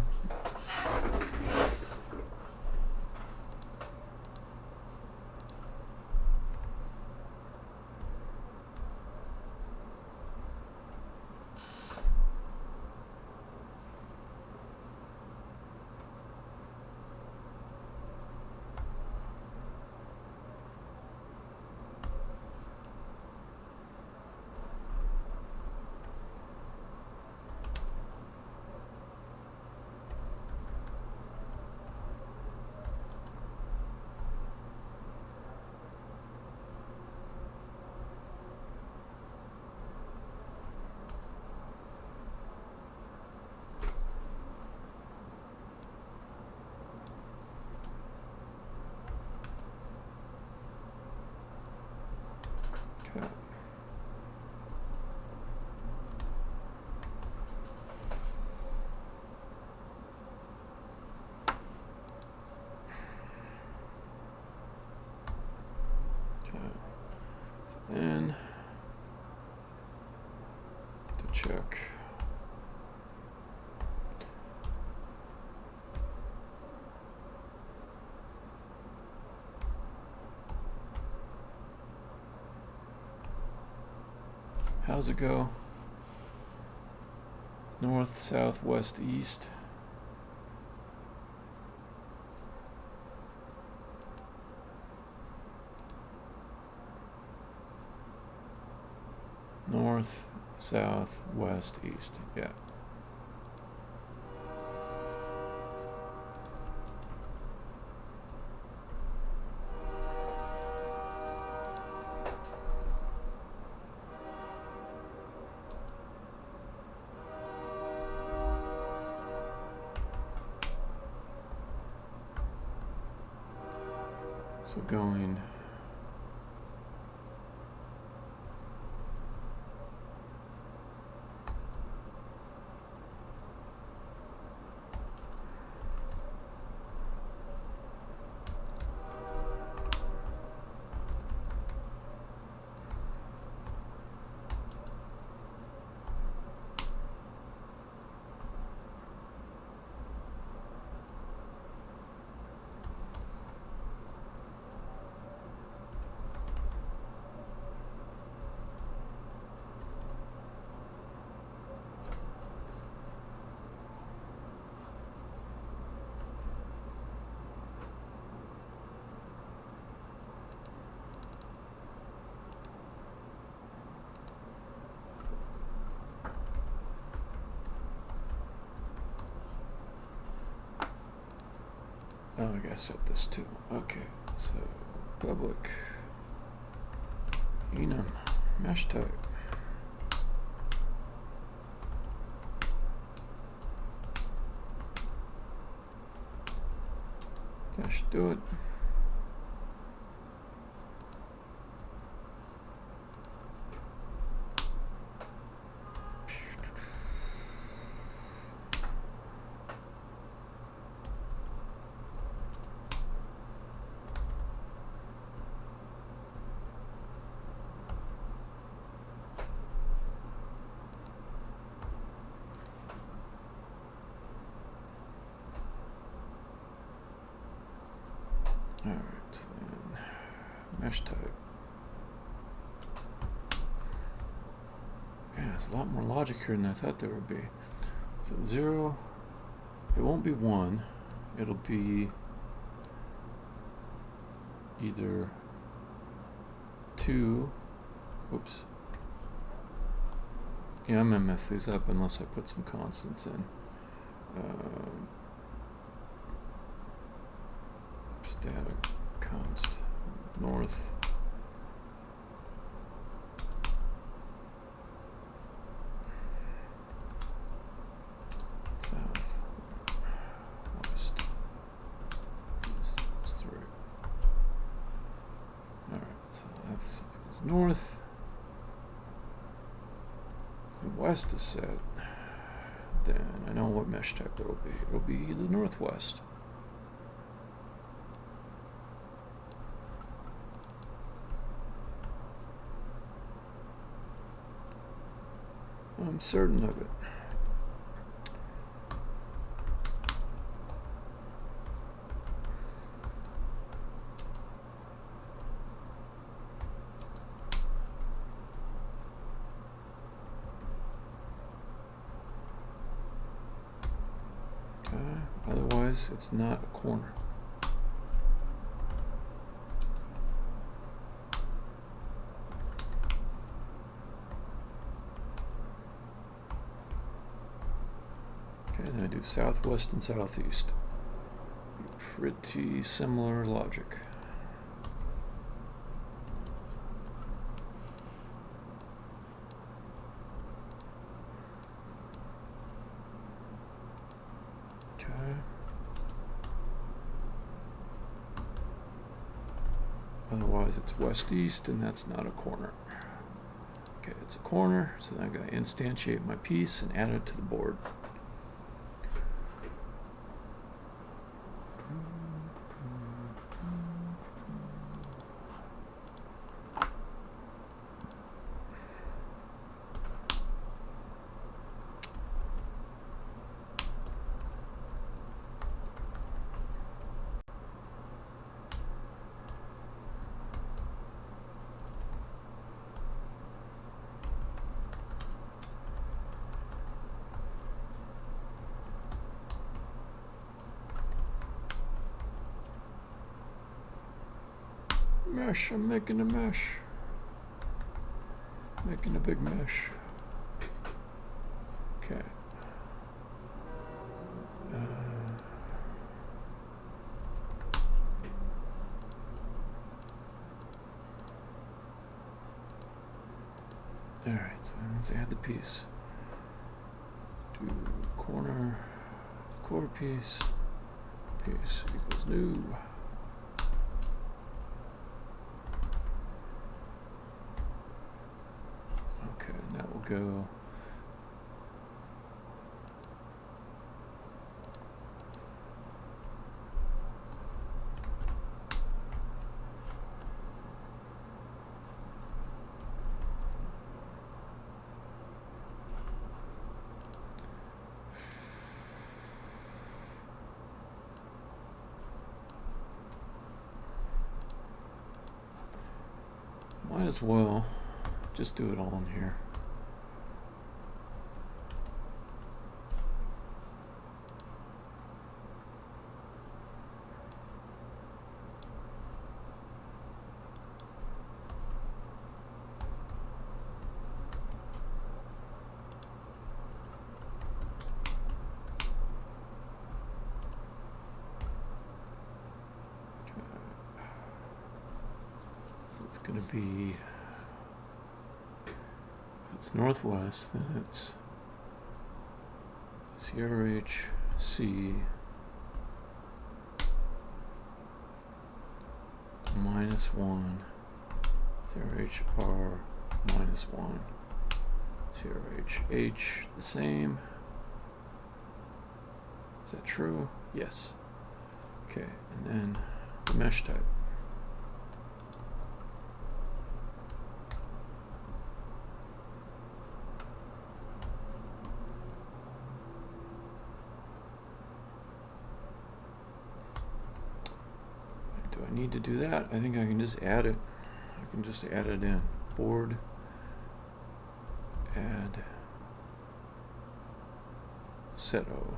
Okay. So then to check. How's it go? North, south, west, east. North, south, west, east. Yeah. So going oh, I gotta set this too. Okay, so public enum mesh type. That should do it. mesh type. Yeah, there's a lot more logic here than I thought there would be. So 0, it won't be 1, it'll be either 2, oops. Yeah, I'm gonna mess these up unless I put some constants in. Static const north south west is 3. Alright, so that's equals north. The west is set. Then I know what mesh type it'll be. It'll be the northwest. I'm certain of it. Okay. Otherwise, it's not a corner. And I do southwest and southeast. Pretty similar logic. Okay. Otherwise it's west-east, and that's not a corner. Okay, it's a corner, so then I gotta instantiate my piece and add it to the board. Mesh, I'm making a mesh. Making a big mesh. Okay. Alright, so let's add the piece. Do corner, core piece equals new. Okay, and that will go might as well just do it all in here. It's going to be, if it's northwest, then it's CRHC -1, CRHR -1, CRHH the same. Is that true? Yes. Okay, and then the mesh type. Do I need to do that? I think I can just add it. I can just add it in. Board, add, set O.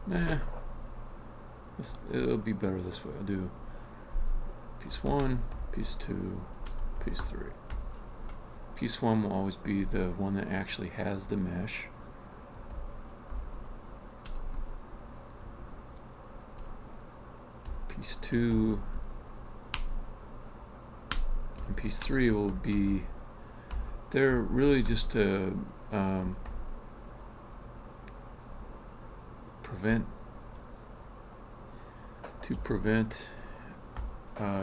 Nah, it'll be better this way. I'll do piece 1, piece 2, piece 3. Piece 1 will always be the one that actually has the mesh. Piece 2 and piece 3 will be, they're really just to prevent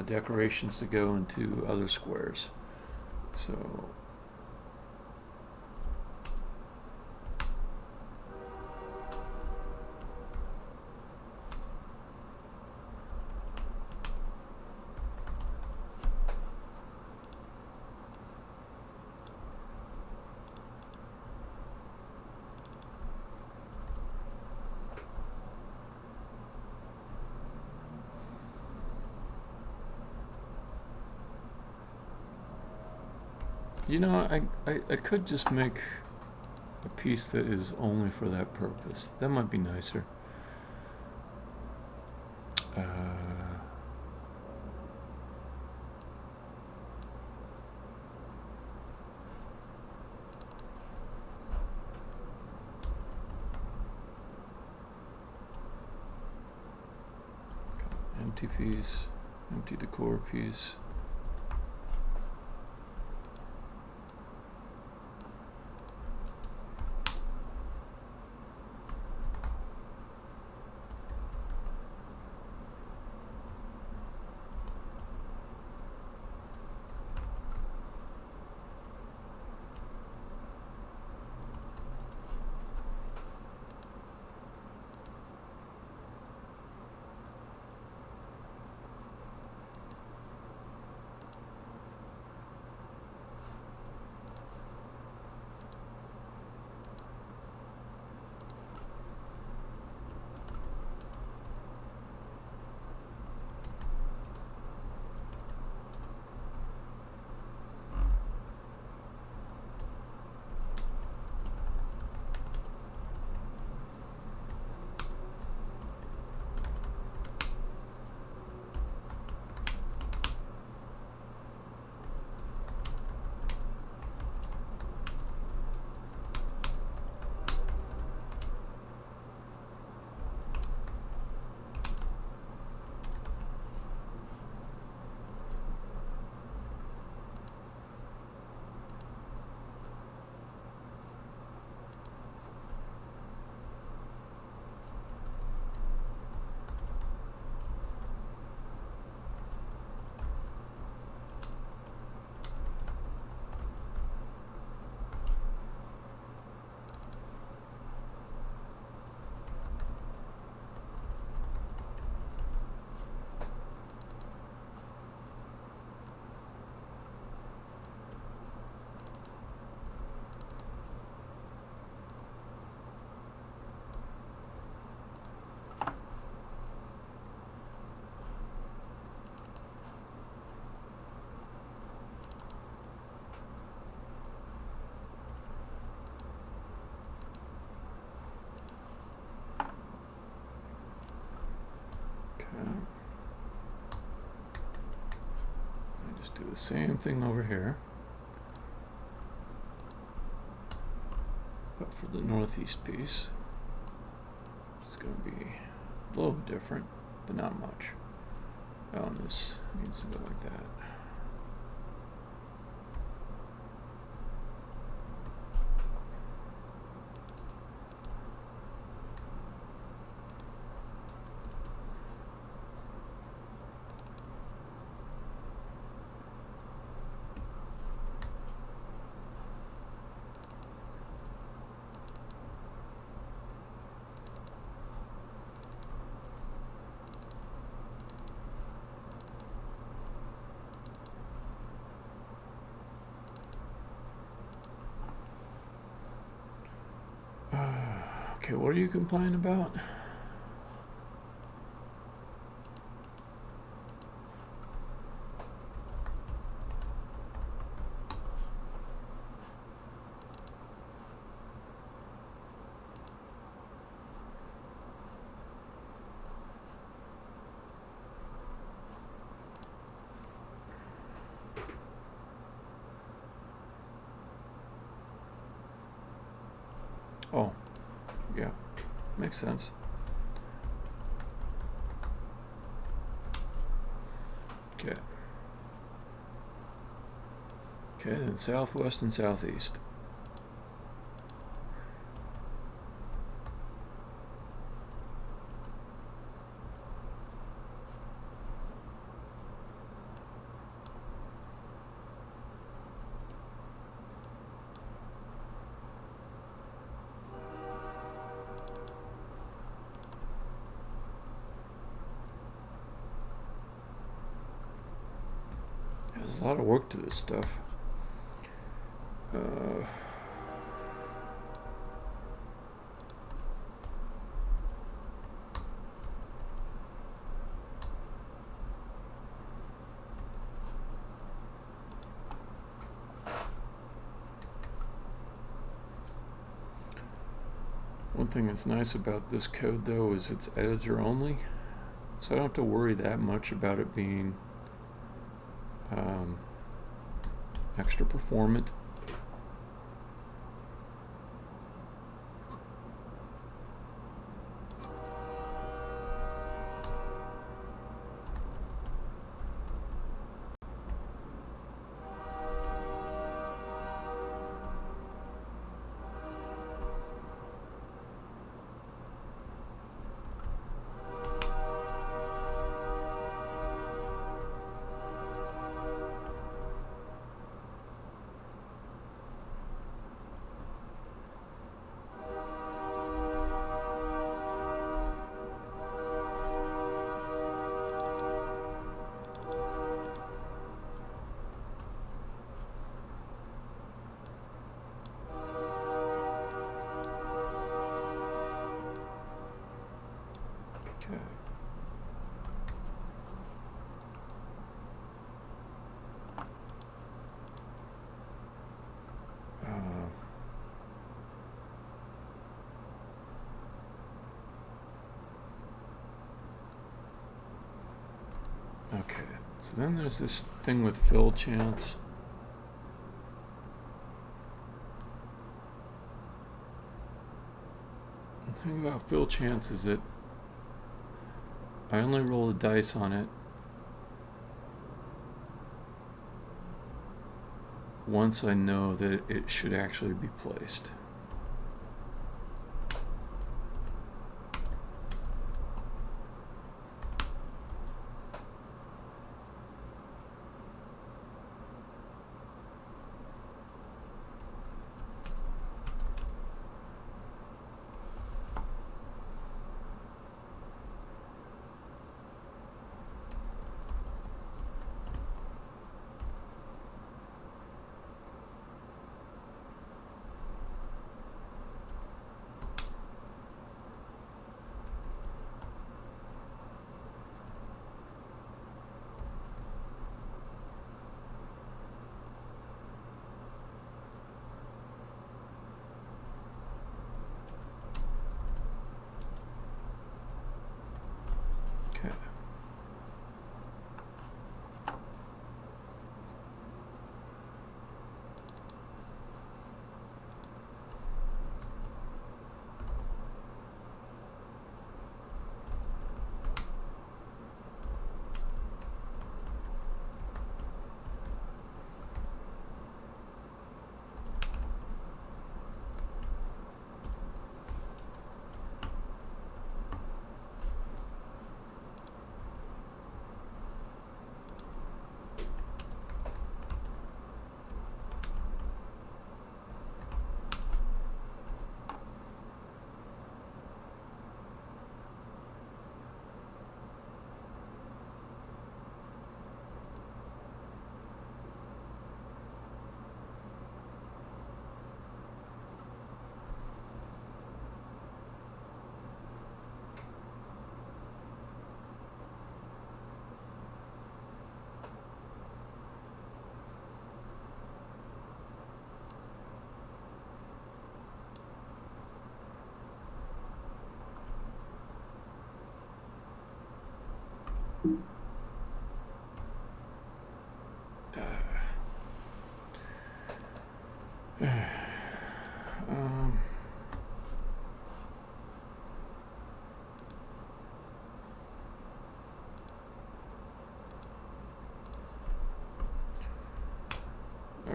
decorations to go into other squares. So you know, I could just make a piece that is only for that purpose. That might be nicer. Empty piece, empty decor piece. Do the same thing over here, but for the northeast piece, it's going to be a little bit different, but not much. Oh, and this needs to go like that. Okay, what are you complaining about? Makes sense. Okay. Okay, then southwest and southeast. There's a lot of work to this stuff. One thing that's nice about this code though is it's editor only, so I don't have to worry that much about it being extra performant. Okay. Okay, so then there's this thing with fill chance. The thing about fill chance is that I only roll a dice on it once I know that it should actually be placed.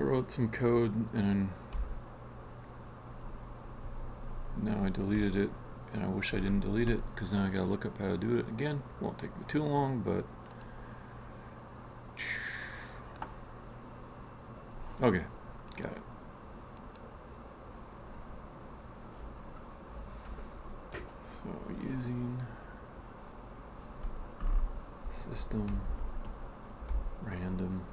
wrote some code and now I deleted it, and I wish I didn't delete it because now I gotta look up how to do it again. Won't take me too long, but okay, got it. So using system random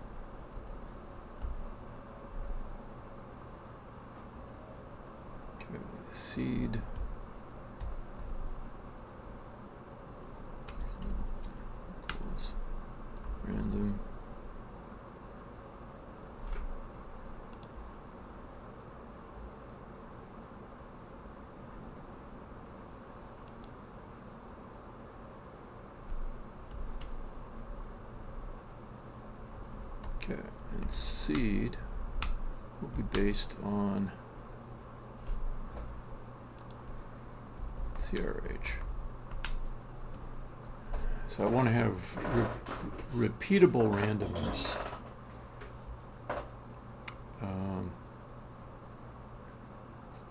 seed equals random okay, and seed will be based on CRH. So I want to have repeatable randomness. Let's do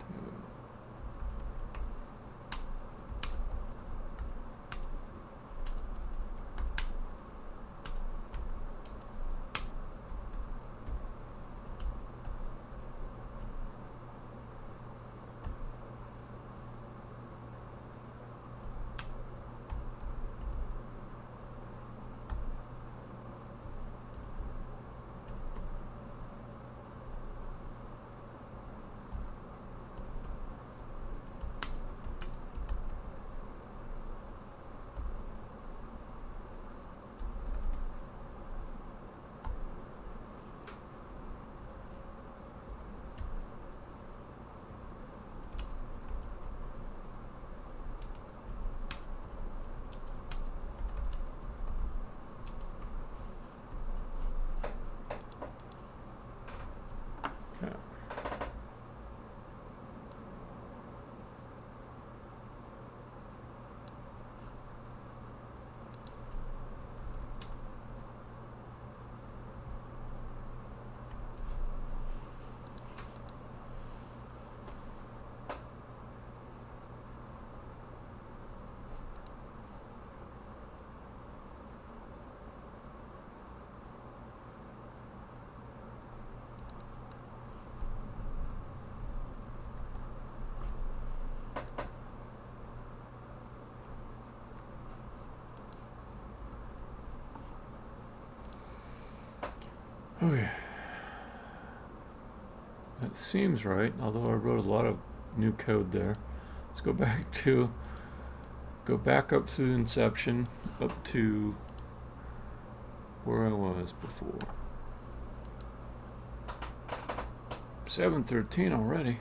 okay. That seems right, although I wrote a lot of new code there. Let's go back up to inception, up to where I was before. 7:13 already.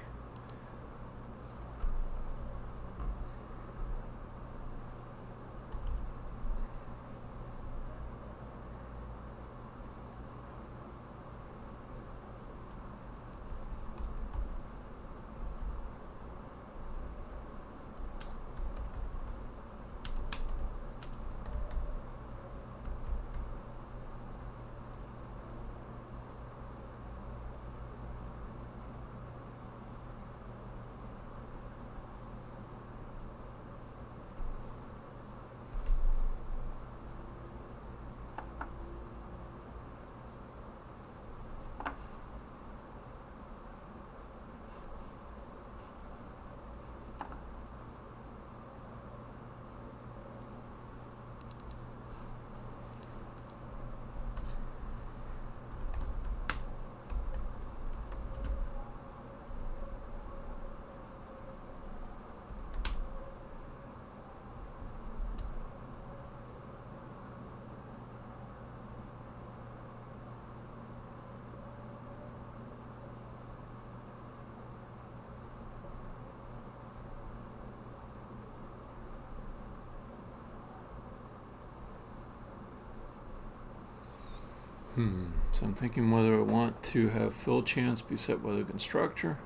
So I'm thinking whether I want to have fill chance be set by the constructor,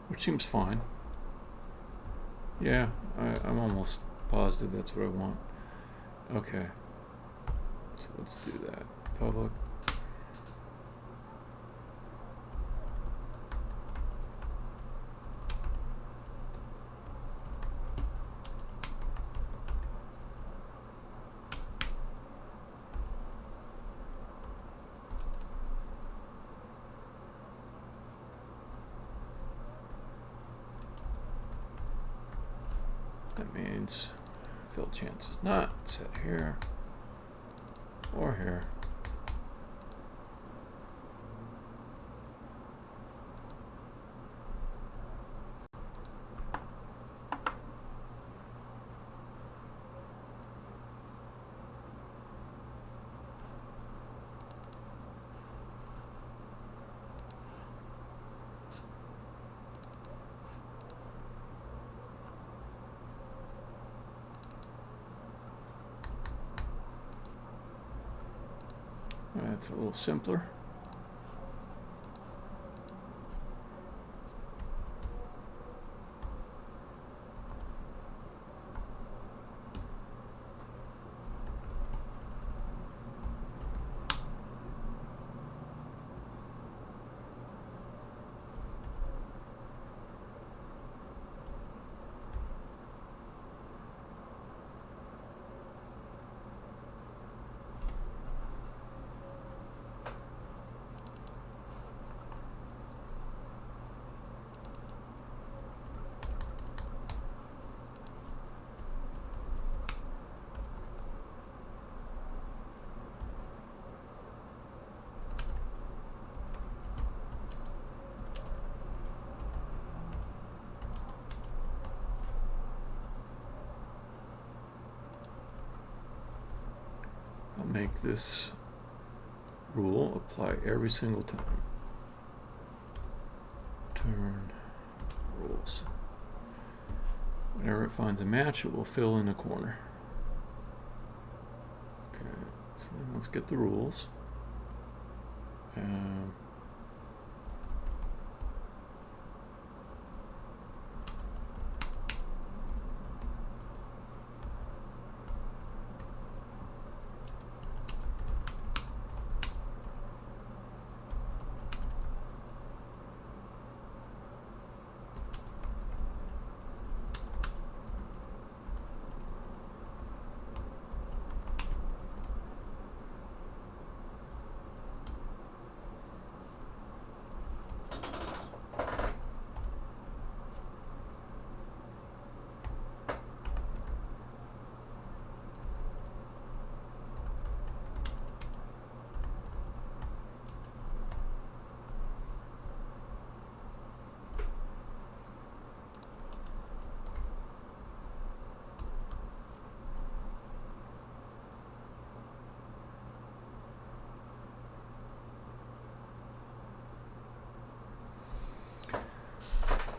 which seems fine. Yeah, I'm almost positive that's what I want. Okay, so let's do that. Public chance, fill chance is not, set here or here. That's a little simpler. I'll make this rule apply every single time. Turn rules. Whenever it finds a match, it will fill in a corner. Okay, so then let's get the rules.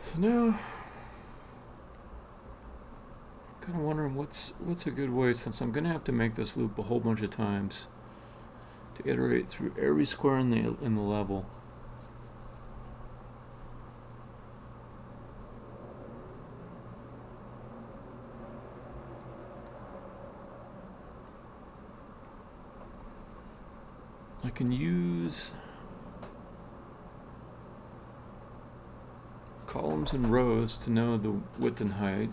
So now, I'm kind of wondering what's a good way, since I'm going to have to make this loop a whole bunch of times to iterate through every square in the level. I can use columns and rows to know the width and height.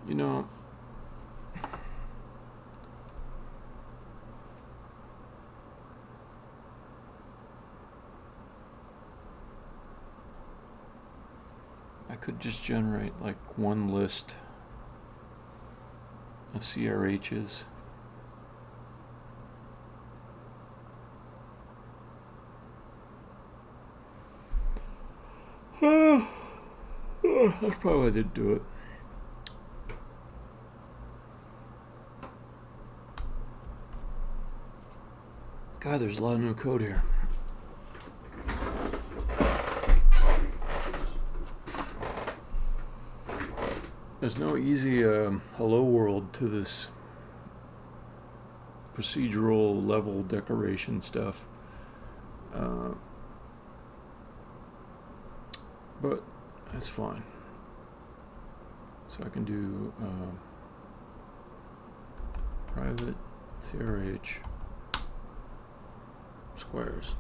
You know, I could just generate like one list of CRHs. That's probably why I didn't do it. God, there's a lot of new code here. There's no easy hello world to this procedural level decoration stuff. But that's fine. So I can do private CRH squares.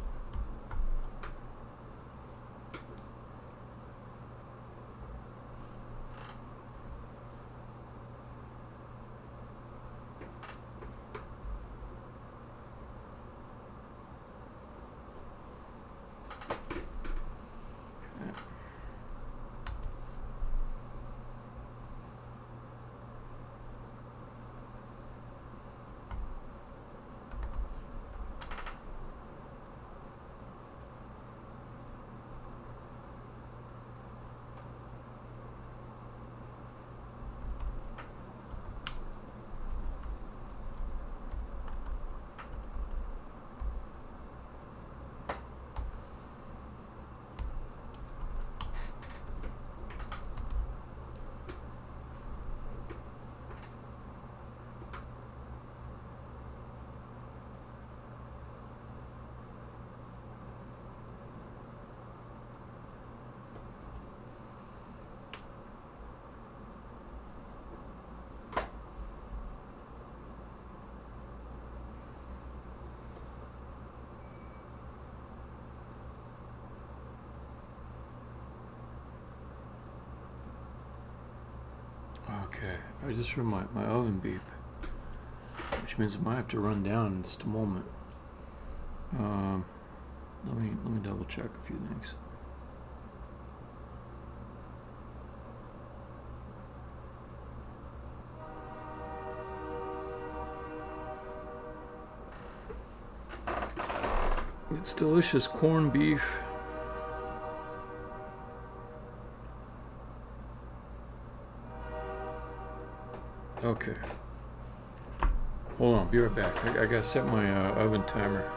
Okay, I just heard my oven beep, which means I might have to run down in just a moment. Let me double check a few things. It's delicious corned beef. Okay. Hold on, be right back. I gotta set my oven timer.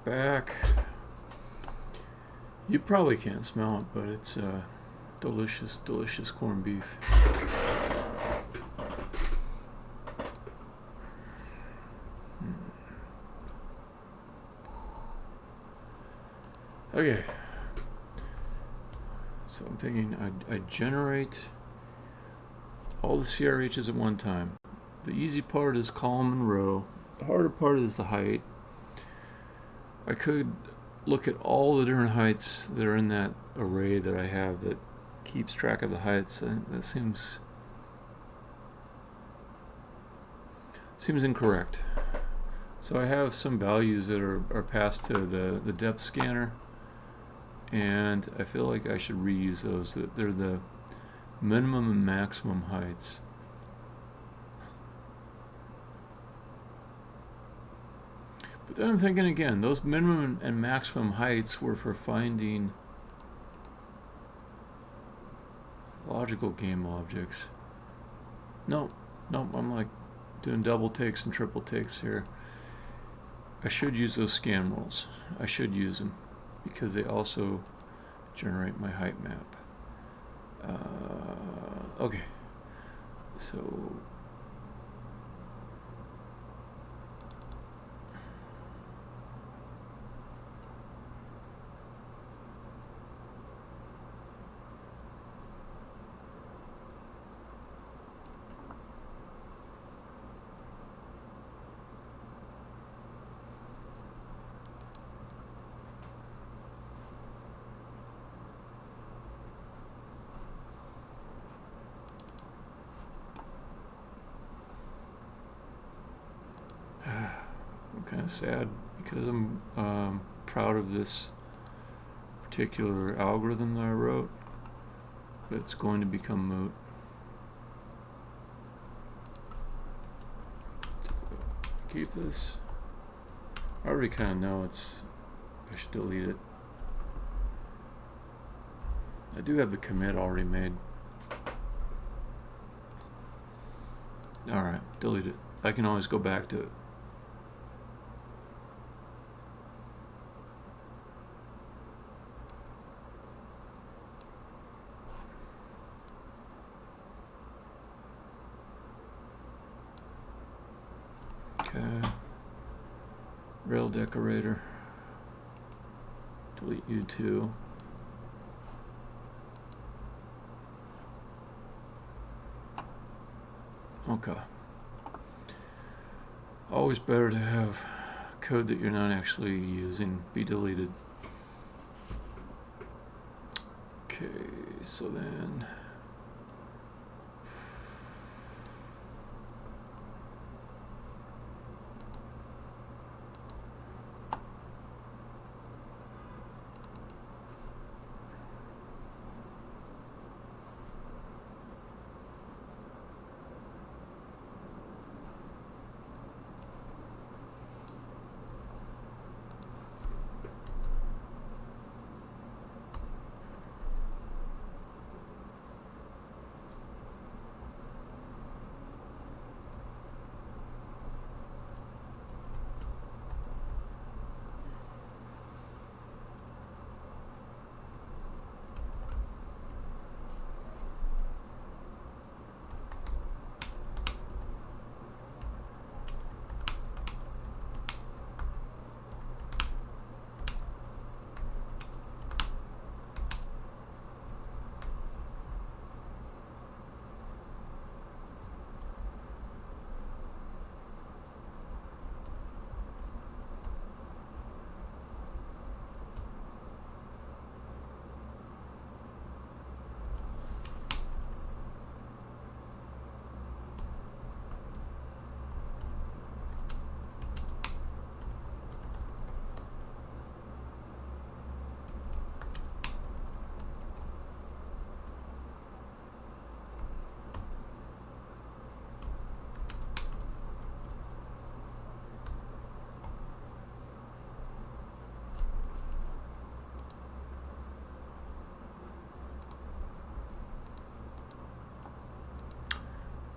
Back. You probably can't smell it, but it's delicious corned beef. Okay. So I'm thinking I generate all the CRHs at one time. The easy part is column and row. The harder part is the height. I could look at all the different heights that are in that array that I have that keeps track of the heights. That seems incorrect. So I have some values that are passed to the depth scanner, and I feel like I should reuse those. They're the Minimum and maximum heights. But then I'm thinking again, those minimum and maximum heights were for finding logical game objects. Nope, I'm like doing double takes and triple takes here. I should use those scan rules. I should use them because they also generate my height map. Okay, so I'm kind of sad because I'm proud of this particular algorithm that I wrote, but it's going to become moot. Keep this. I already kind of know I should delete it. I do have the commit already made. Alright, delete it. I can always go back to it. Okay. Rail decorator. Delete you too. Okay. Always better to have code that you're not actually using be deleted. Okay, so then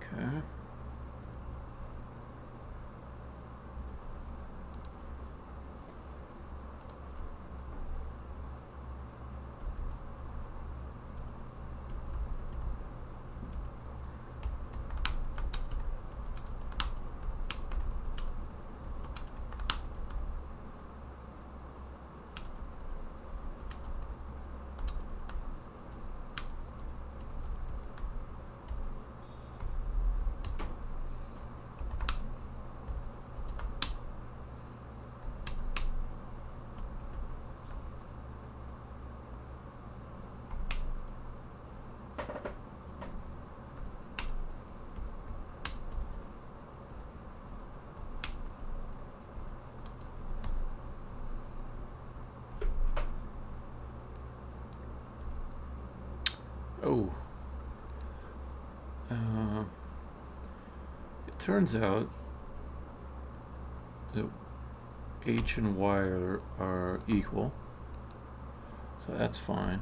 okay. turns out that H and Y are equal, so that's fine.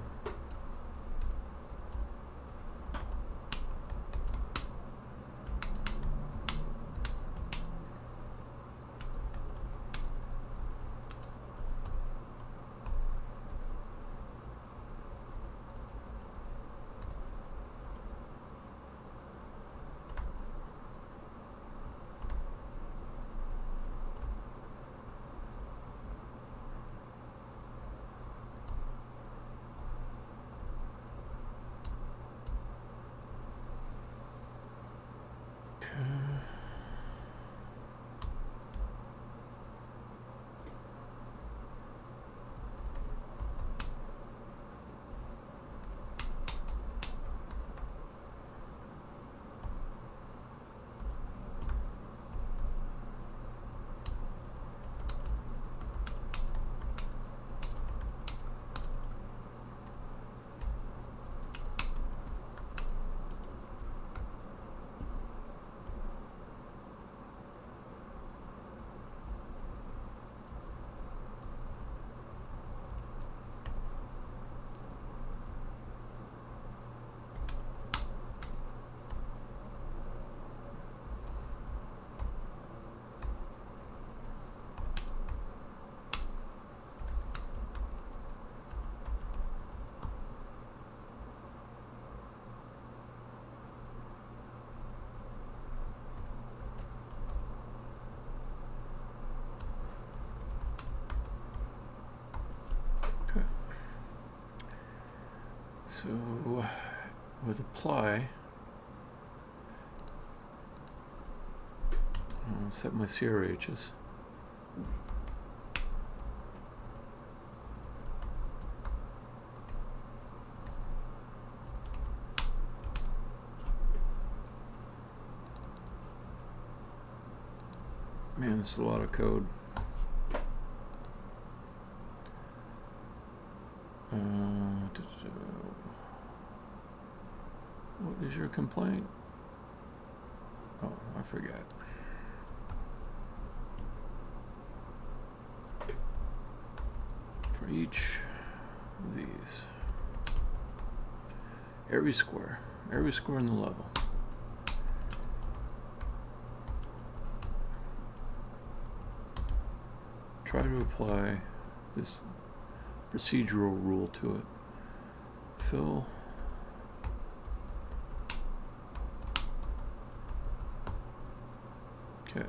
So with apply, I'll set my CRHs. Man, this is a lot of code. What is your complaint? Oh, I forgot. For each of these, every square in the level. Try to apply this procedural rule to it. Fill okay.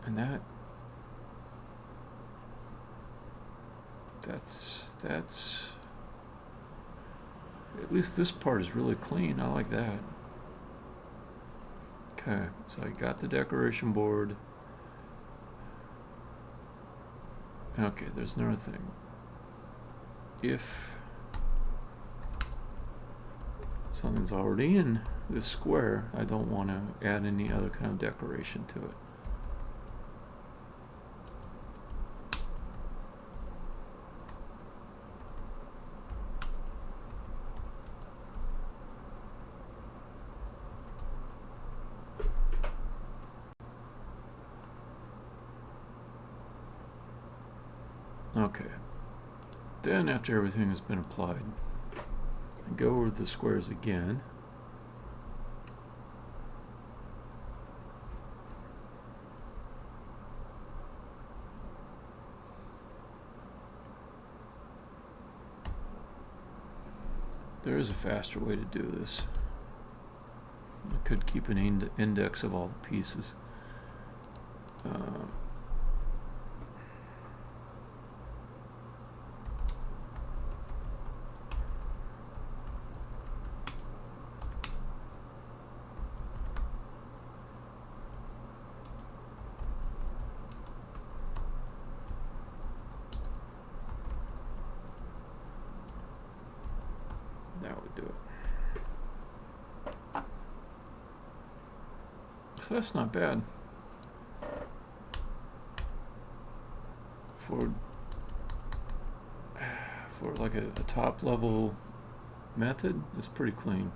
And that's at least this part is really clean. I like that. Okay, so I got the decoration board. Okay, there's another thing. If something's already in this square, I don't want to add any other kind of decoration to it. Okay, then after everything has been applied, I go over the squares again. There is a faster way to do this. I could keep an index of all the pieces. That would do it. So that's not bad for like a top level method is pretty clean.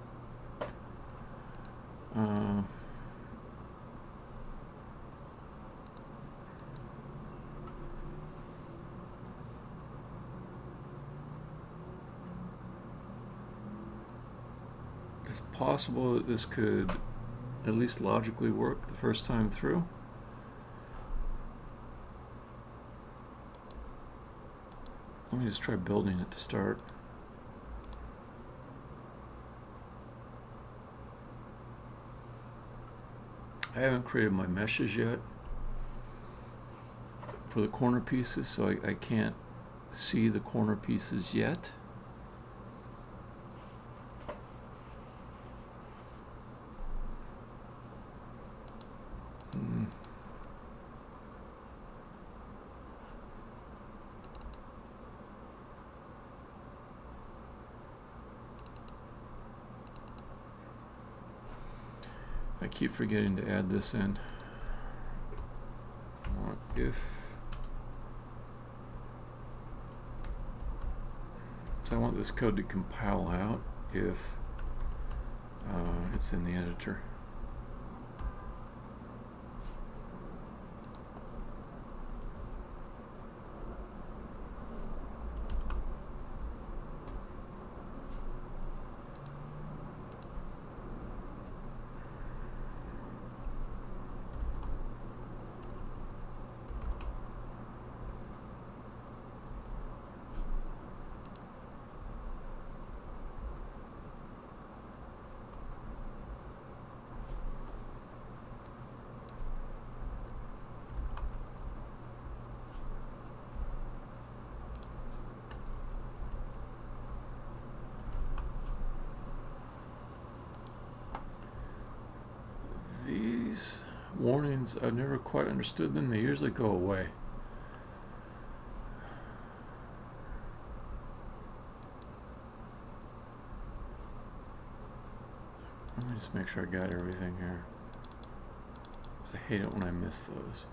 It's possible that this could at least logically work the first time through. Let me just try building it to start. I haven't created my meshes yet for the corner pieces, so I can't see the corner pieces yet. I keep forgetting to add this in. So I want this code to compile out if it's in the editor. These warnings, I've never quite understood them. They usually go away. Let me just make sure I got everything here. I hate it when I miss those.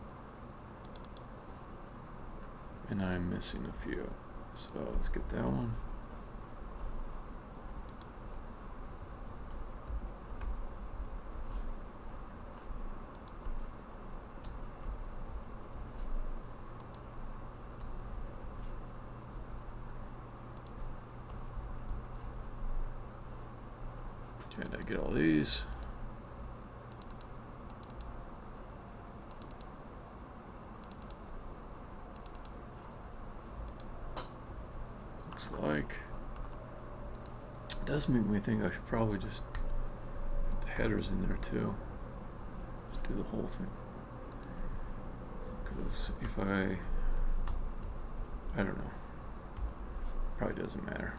And I'm missing a few. So let's get that one. And I get all these. Looks like it does make me think I should probably just put the headers in there too. Just do the whole thing. Because if I don't know. Probably doesn't matter.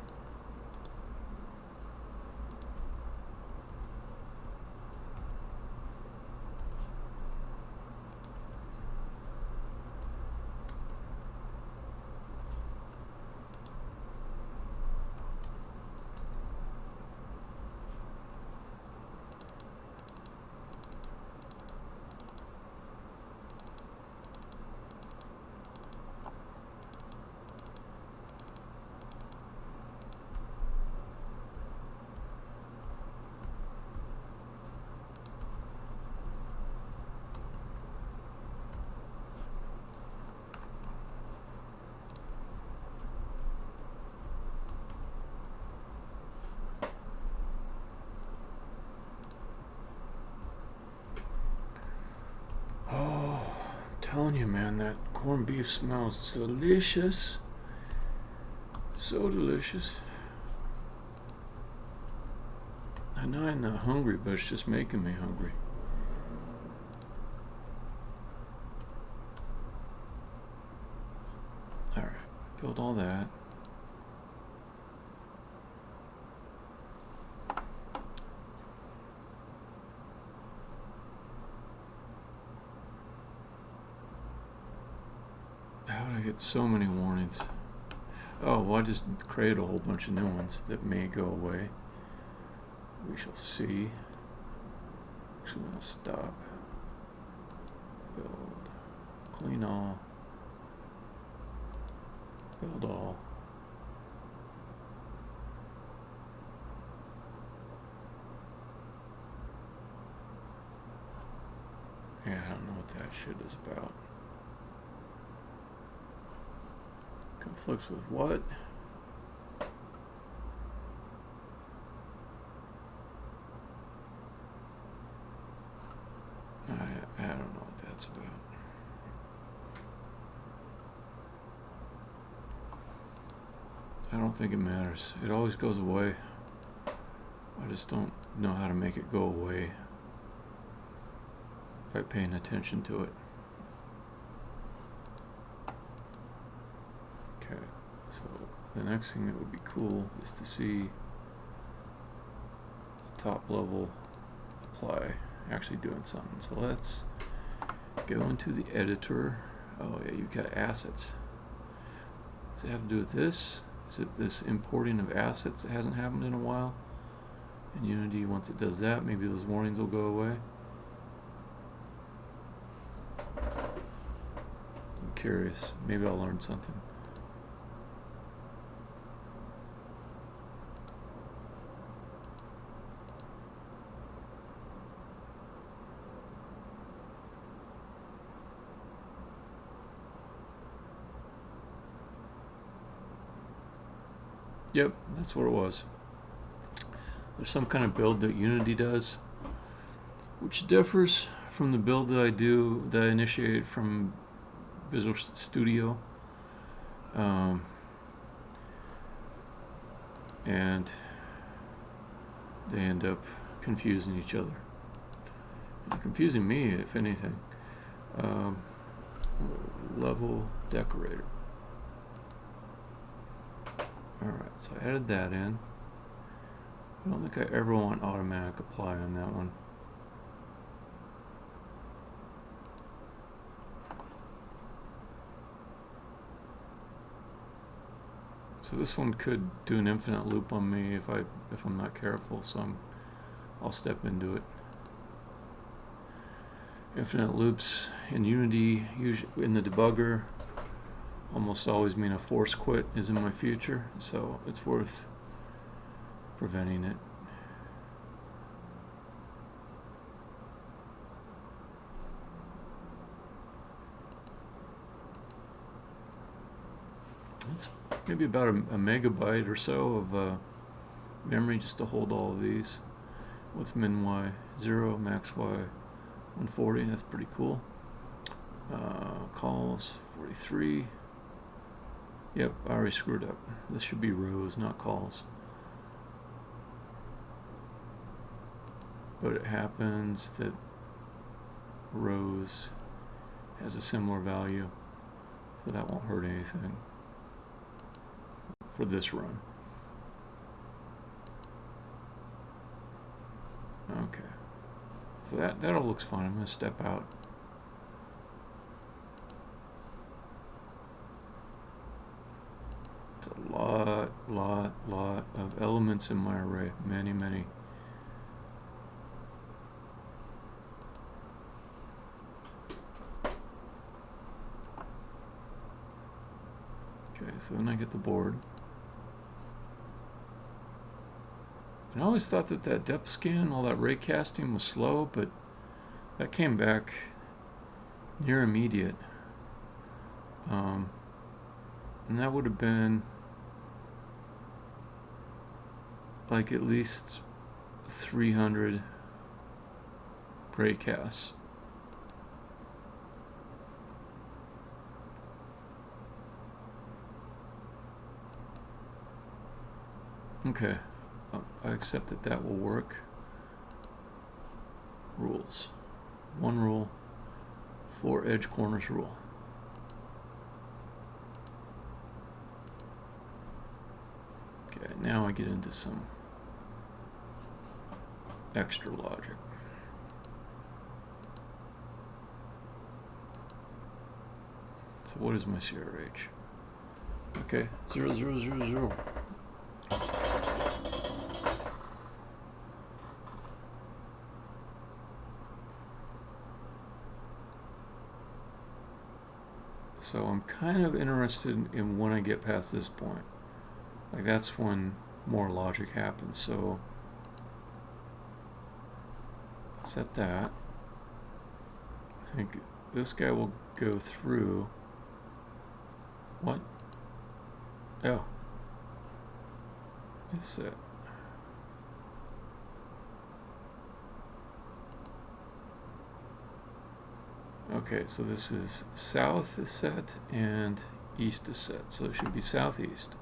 Telling you, man, that corned beef smells delicious. So delicious. I know I'm not hungry, but it's just making me hungry. Alright, build all that. How did I get so many warnings? Oh, well, I just created a whole bunch of new ones that may go away. We shall see. Actually, I'll stop. Build. Clean all. Build all. Yeah, I don't know what that shit is about. Conflicts with what? I don't know what that's about. I don't think it matters. It always goes away. I just don't know how to make it go away by paying attention to it. Okay, so the next thing that would be cool is to see the top level apply actually doing something. So let's go into the editor. Oh yeah, you've got assets. Does it have to do with this? Is it this importing of assets that hasn't happened in a while? In Unity, once it does that, maybe those warnings will go away. I'm curious. Maybe I'll learn something. Yep, that's what it was. There's some kind of build that Unity does, which differs from the build that I initiate from Visual Studio. And they end up confusing each other. And confusing me, if anything. Level decorator. Alright, so I added that in. I don't think I ever want automatic apply on that one. So this one could do an infinite loop on me if I'm not careful, so I'll step into it. Infinite loops in Unity, usually in the debugger, almost always mean a force quit is in my future, so it's worth preventing it. It's maybe about a megabyte or so of memory just to hold all of these. What's min y? 0, max y 140, that's pretty cool. Calls 43. Yep, I already screwed up. This should be rows, not calls. But it happens that rows has a similar value, so that won't hurt anything for this run. Okay, so that all looks fine. I'm going to step out. It's a lot of elements in my array. Many. Okay, so then I get the board. And I always thought that depth scan, all that ray casting was slow, but that came back near immediate. And that would have been like at least 300 ray casts. Okay, I accept that will work. Rules. One rule, 4 edge corners rule. Okay, now I get into some extra logic. So what is my CRH? Okay, 0, 0, 0, 0. So I'm kind of interested in when I get past this point. Like that's when more logic happens. So set that. I think this guy will go through. What? Oh. It's it. Okay, so this is south is set and east is set, so it should be southeast.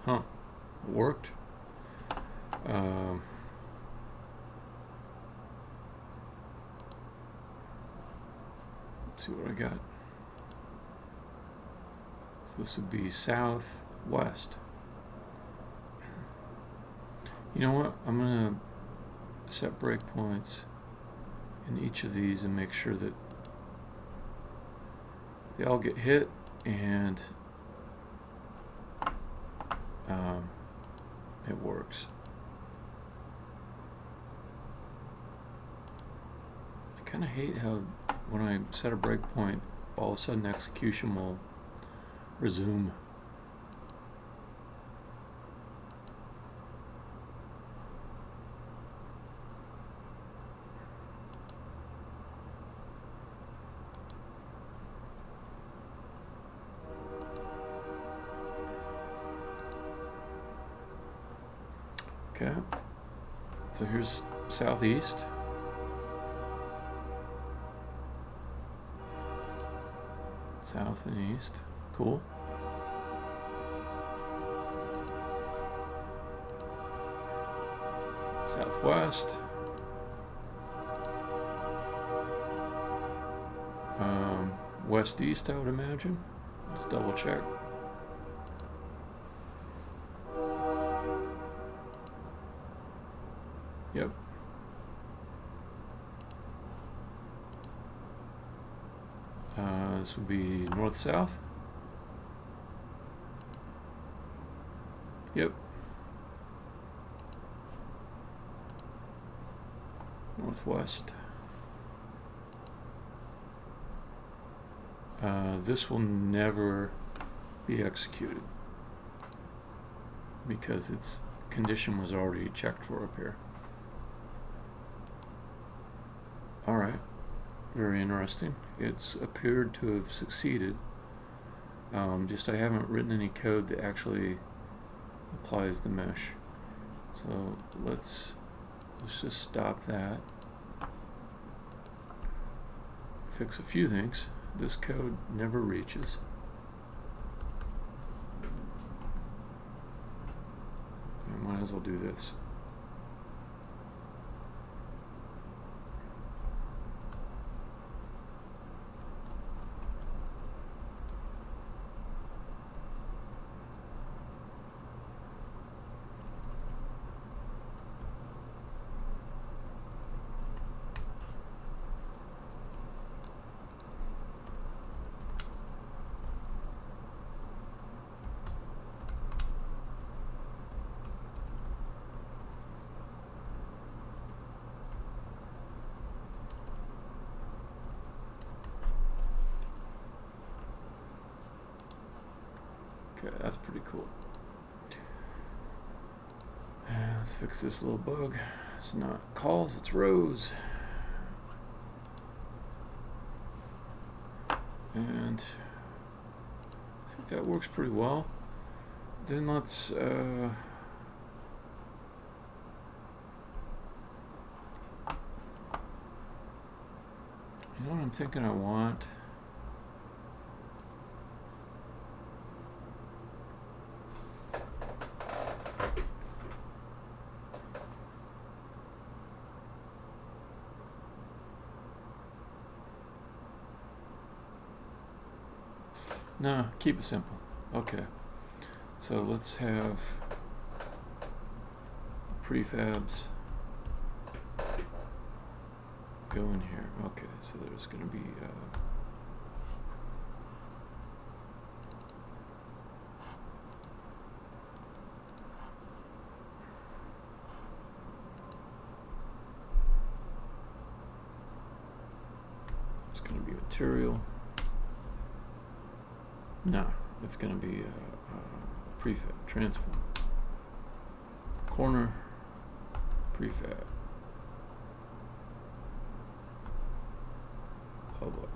Huh. It worked. Let's see what I got. So this would be southwest. You know what? I'm going to set breakpoints in each of these and make sure that they all get hit and it works. I kind of hate how when I set a breakpoint, all of a sudden execution will resume. Okay, so here's southeast. South and east. Cool. Southwest. West-east, I would imagine. Let's double check. Yep. This would be north-south. Yep. Northwest. This will never be executed because its condition was already checked for up here. Alright, very interesting. It's appeared to have succeeded. Just I haven't written any code that actually applies the mesh. So let's just stop that. Fix a few things. This code never reaches. I might as well do this. Okay, that's pretty cool. Let's fix this little bug. It's not calls, it's rows. And I think that works pretty well. Then let's you know what I'm thinking I want? No, keep it simple. Okay. So let's have prefabs go in here. Okay, so there's going to be it's going to be material. No, it's going to be prefab transform corner prefab public.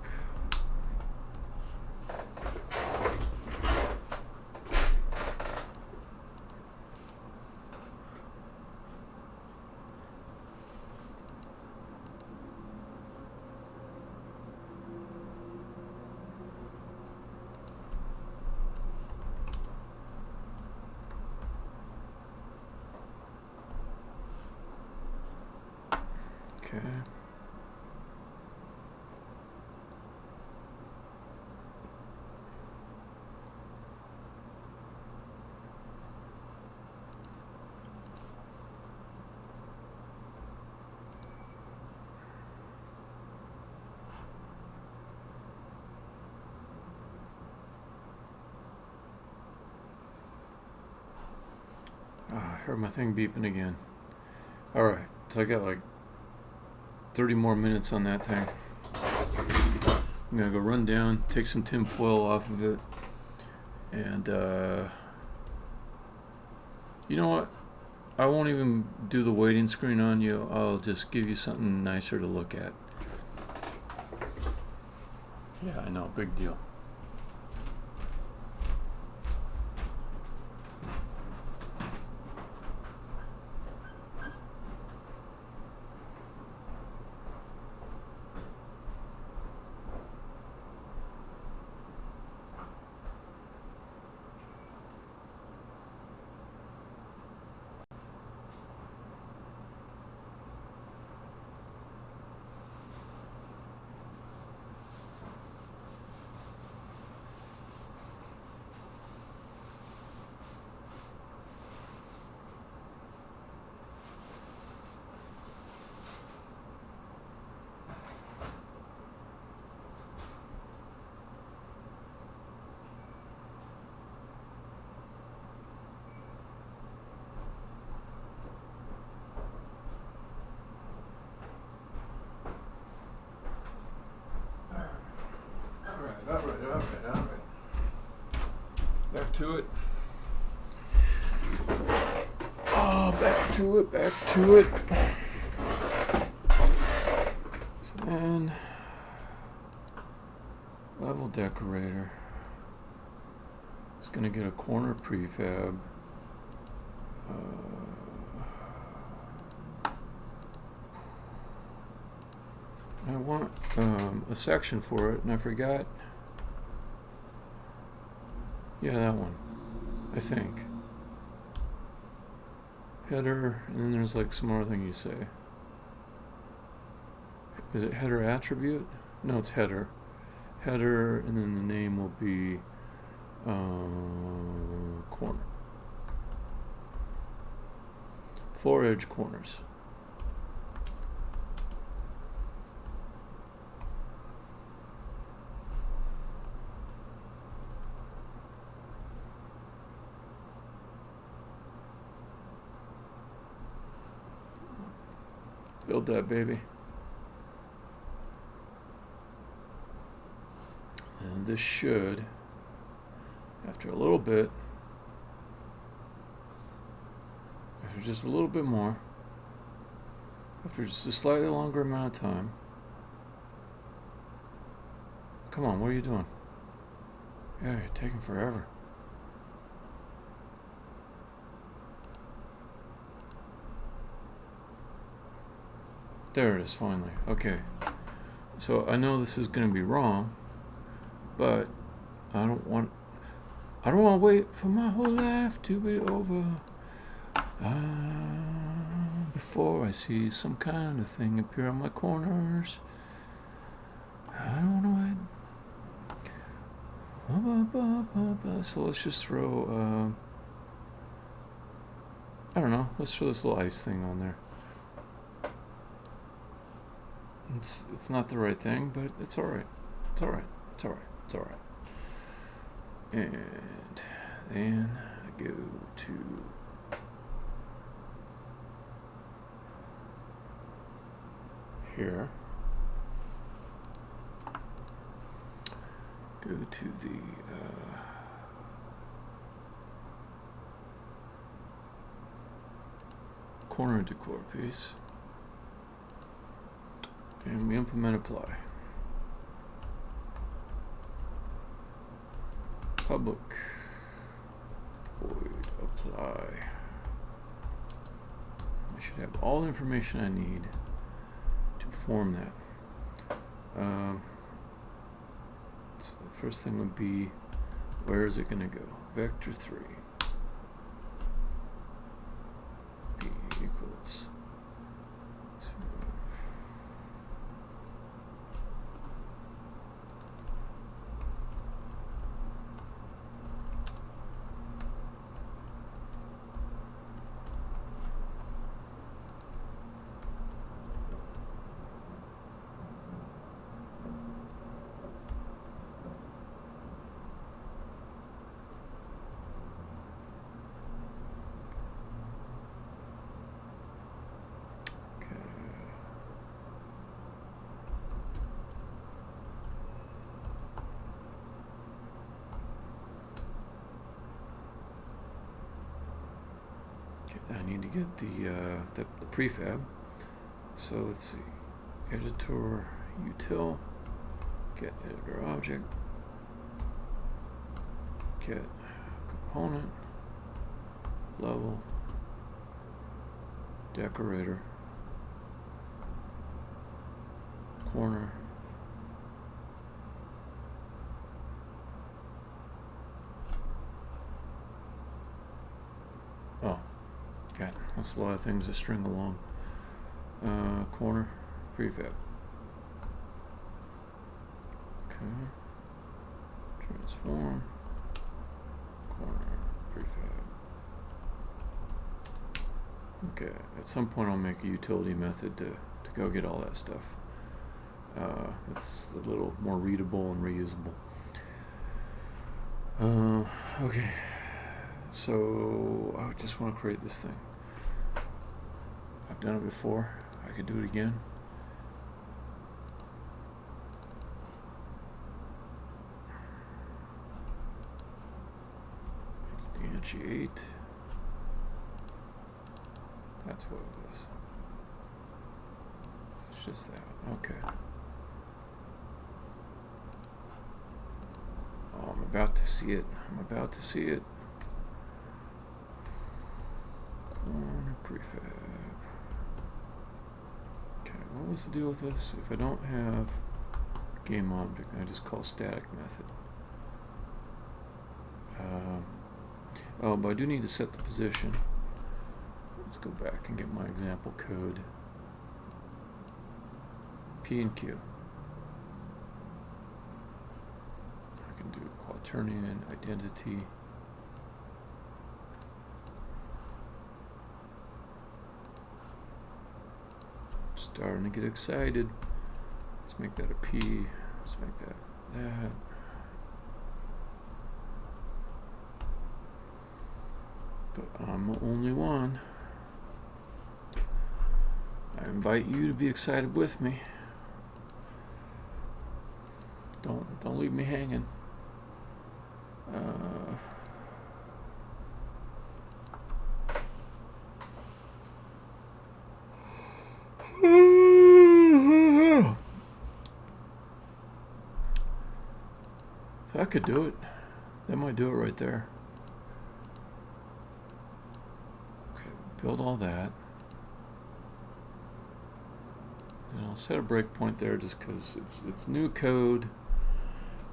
Okay. I heard my thing beeping again. Alright, so I got like 30 more minutes on that thing. I'm gonna go run down, take some tin foil off of it, and you know what? I won't even do the waiting screen on you. I'll just give you something nicer to look at. Yeah, I know, big deal. Alright. Back to it. Oh, back to it. So then, level decorator. It's gonna get a corner prefab. I want a section for it, and I forgot. Yeah, that one. I think. Header, and then there's like some more thing you say. Is it header attribute? No, it's header. Header, and then the name will be corner. 4 edge corners. Build that baby. And this should, after a little bit, after just a little bit more, after just a slightly longer amount of time. Come on, what are you doing? Yeah, you're taking forever. There it is, finally. Okay. So I know this is going to be wrong, but I don't want to wait for my whole life to be over before I see some kind of thing appear on my corners. I don't know So let's just throw, I don't know, let's throw this little ice thing on there. It's not the right thing, but it's alright. It's alright. It's alright. It's alright. And then I go to here. Go to the corner decor piece. And we implement apply. Public void apply. I should have all the information I need to perform that. So the first thing would be, where is it going to go? Vector 3. D equals. I need to get the prefab. So let's see, editor util, get editor object, get component, level, decorator, corner, oh. God, that's a lot of things to string along. Corner, prefab. Okay. Transform. Corner, prefab. Okay, at some point I'll make a utility method to go get all that stuff. It's a little more readable and reusable. Okay. So I just want to create this thing. I've done it before. I could do it again. Instantiate. That's what it is. It's just that. Okay. Oh, I'm about to see it. I'm about to see it. Prefab. Okay, what was the deal with this? If I don't have game object, I just call static method. Oh, but I do need to set the position. Let's go back and get my example code. P and Q. I can do quaternion, identity. Starting to get excited. Let's make that a P. Let's make that that. But I'm the only one. I invite you to be excited with me. Don't leave me hanging. So I could do it. That might do it right there. Okay, build all that. And I'll set a breakpoint there just because it's new code.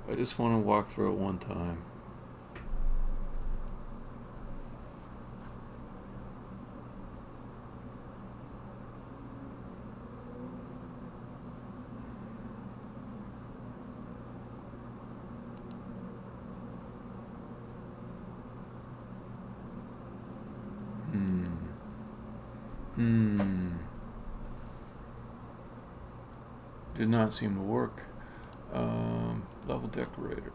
I just want to walk through it one time. Did not seem to work. Level decorator.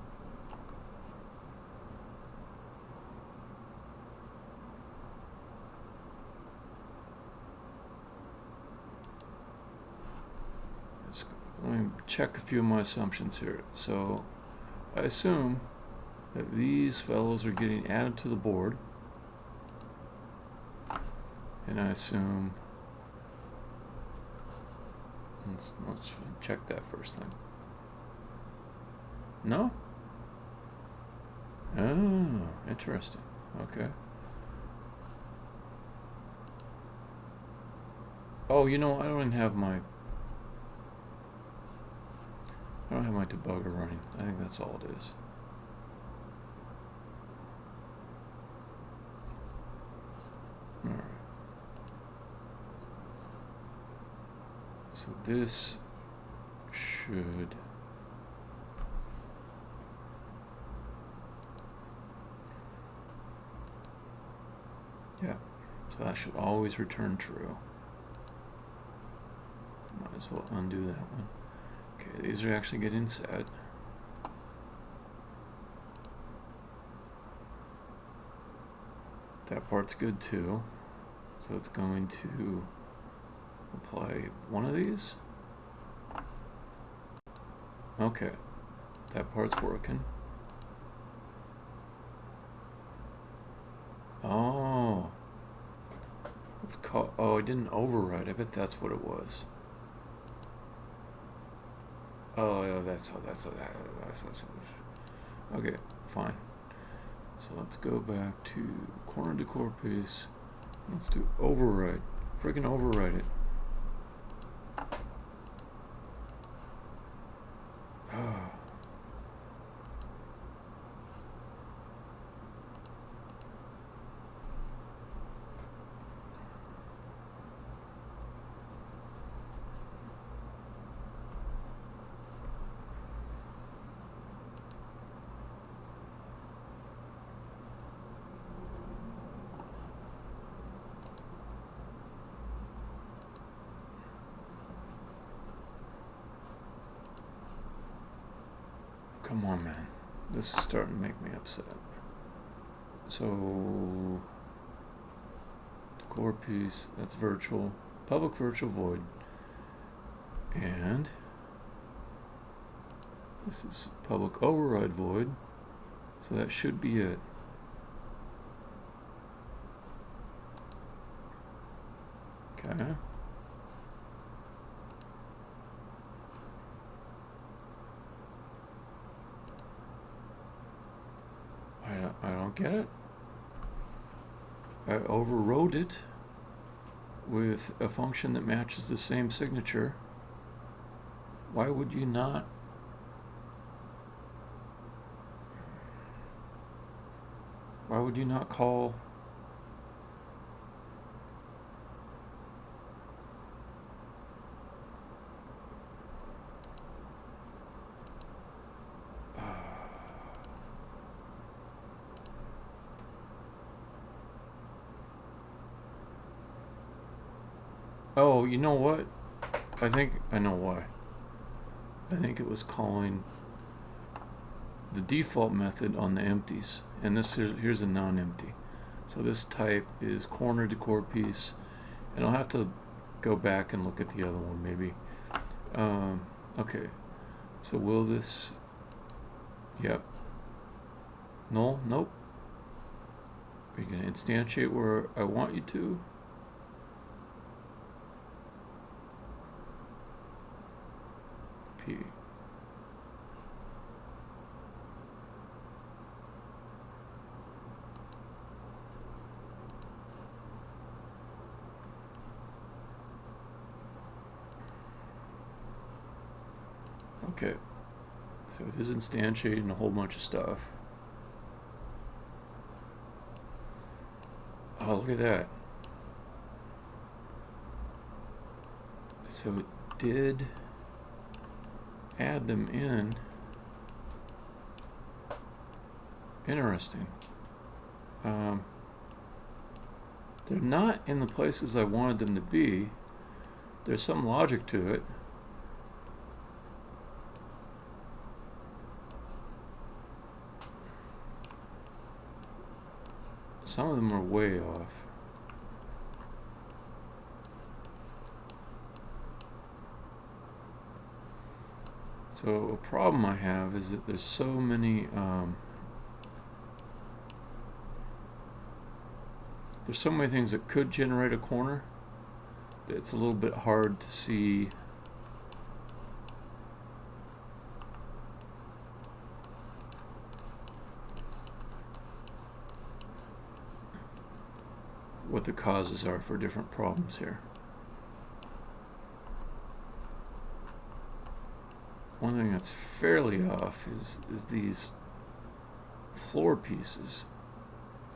Let me check a few of my assumptions here. So I assume that these fellows are getting added to the board. And I assume, let's check that first thing. No? Oh, interesting. Okay. Oh, you know, I don't have my debugger running. I think that's all it is. All right. So this should so that should always return true. Might as well undo that one. Okay, these are actually getting set. That part's good too. So it's going to apply one of these. Okay, that part's working. Oh, it's called. Oh, it didn't override. I bet that's what it was. Oh, yeah, that's how. Okay, fine. So let's go back to corner decor piece. Let's do override. Freaking override it. Oh. Come on, man. This is starting to make me upset. So, decor piece, that's virtual. Public virtual void. And this is public override void. So that should be it. Okay. I don't get it. I overrode it with a function that matches the same signature. Why would you not? Why would you not call? Oh, you know what? I think I know why. I think it was calling the default method on the empties, and this here's a non-empty. So this type is corner decor piece, and I'll have to go back and look at the other one maybe. Okay, so will this? Yep. No, nope. Are you gonna instantiate where I want you to? P. Okay, so it is instantiating a whole bunch of stuff. Oh, look at that. So it did add them in. Interesting. They're not in the places I wanted them to be. There's some logic to it. Some of them are way off. So a problem I have is that there's so many things that could generate a corner that it's a little bit hard to see what the causes are for different problems here. One thing that's fairly off is these floor pieces.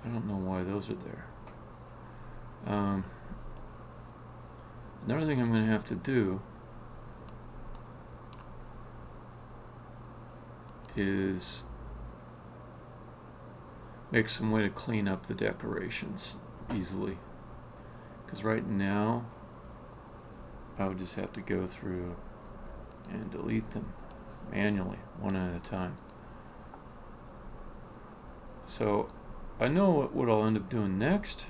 I don't know why those are there. Another thing I'm going to have to do is make some way to clean up the decorations easily. Because right now, I would just have to go through and delete them manually, one at a time. So I know what I'll end up doing next,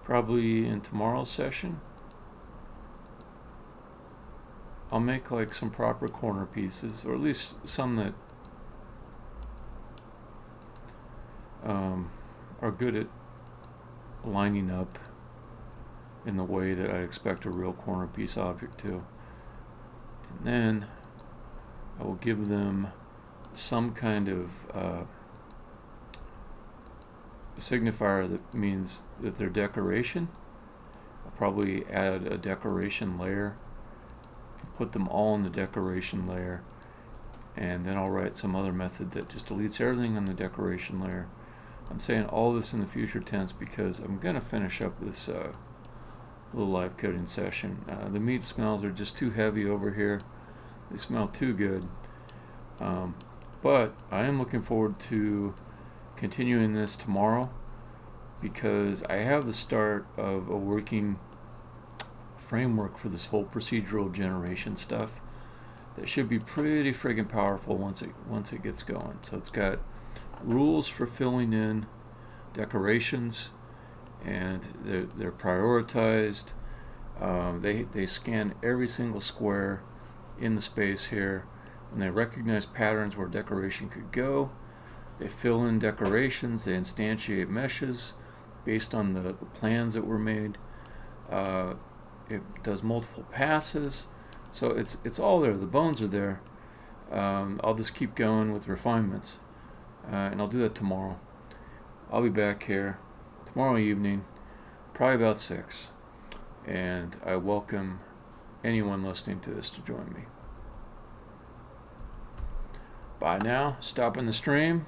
probably in tomorrow's session. I'll make like some proper corner pieces, or at least some that are good at lining up in the way that I'd expect a real corner piece object to. And then I will give them some kind of signifier that means that they're decoration. I'll probably add a decoration layer and put them all in the decoration layer, and then I'll write some other method that just deletes everything on the decoration layer. I'm saying all this in the future tense because I'm going to finish up this little live coding session. The meat smells are just too heavy over here. They smell too good. But I am looking forward to continuing this tomorrow because I have the start of a working framework for this whole procedural generation stuff that should be pretty friggin' powerful once it gets going. So it's got rules for filling in decorations, and they're prioritized. They scan every single square in the space here, and they recognize patterns where decoration could go. They fill in decorations. They instantiate meshes based on the plans that were made. It does multiple passes, so it's all there. The bones are there. I'll just keep going with refinements, and I'll do that tomorrow. I'll be back here tomorrow evening, probably about 6, and I welcome anyone listening to this to join me. Bye now. Stopping the stream.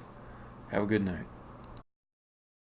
Have a good night.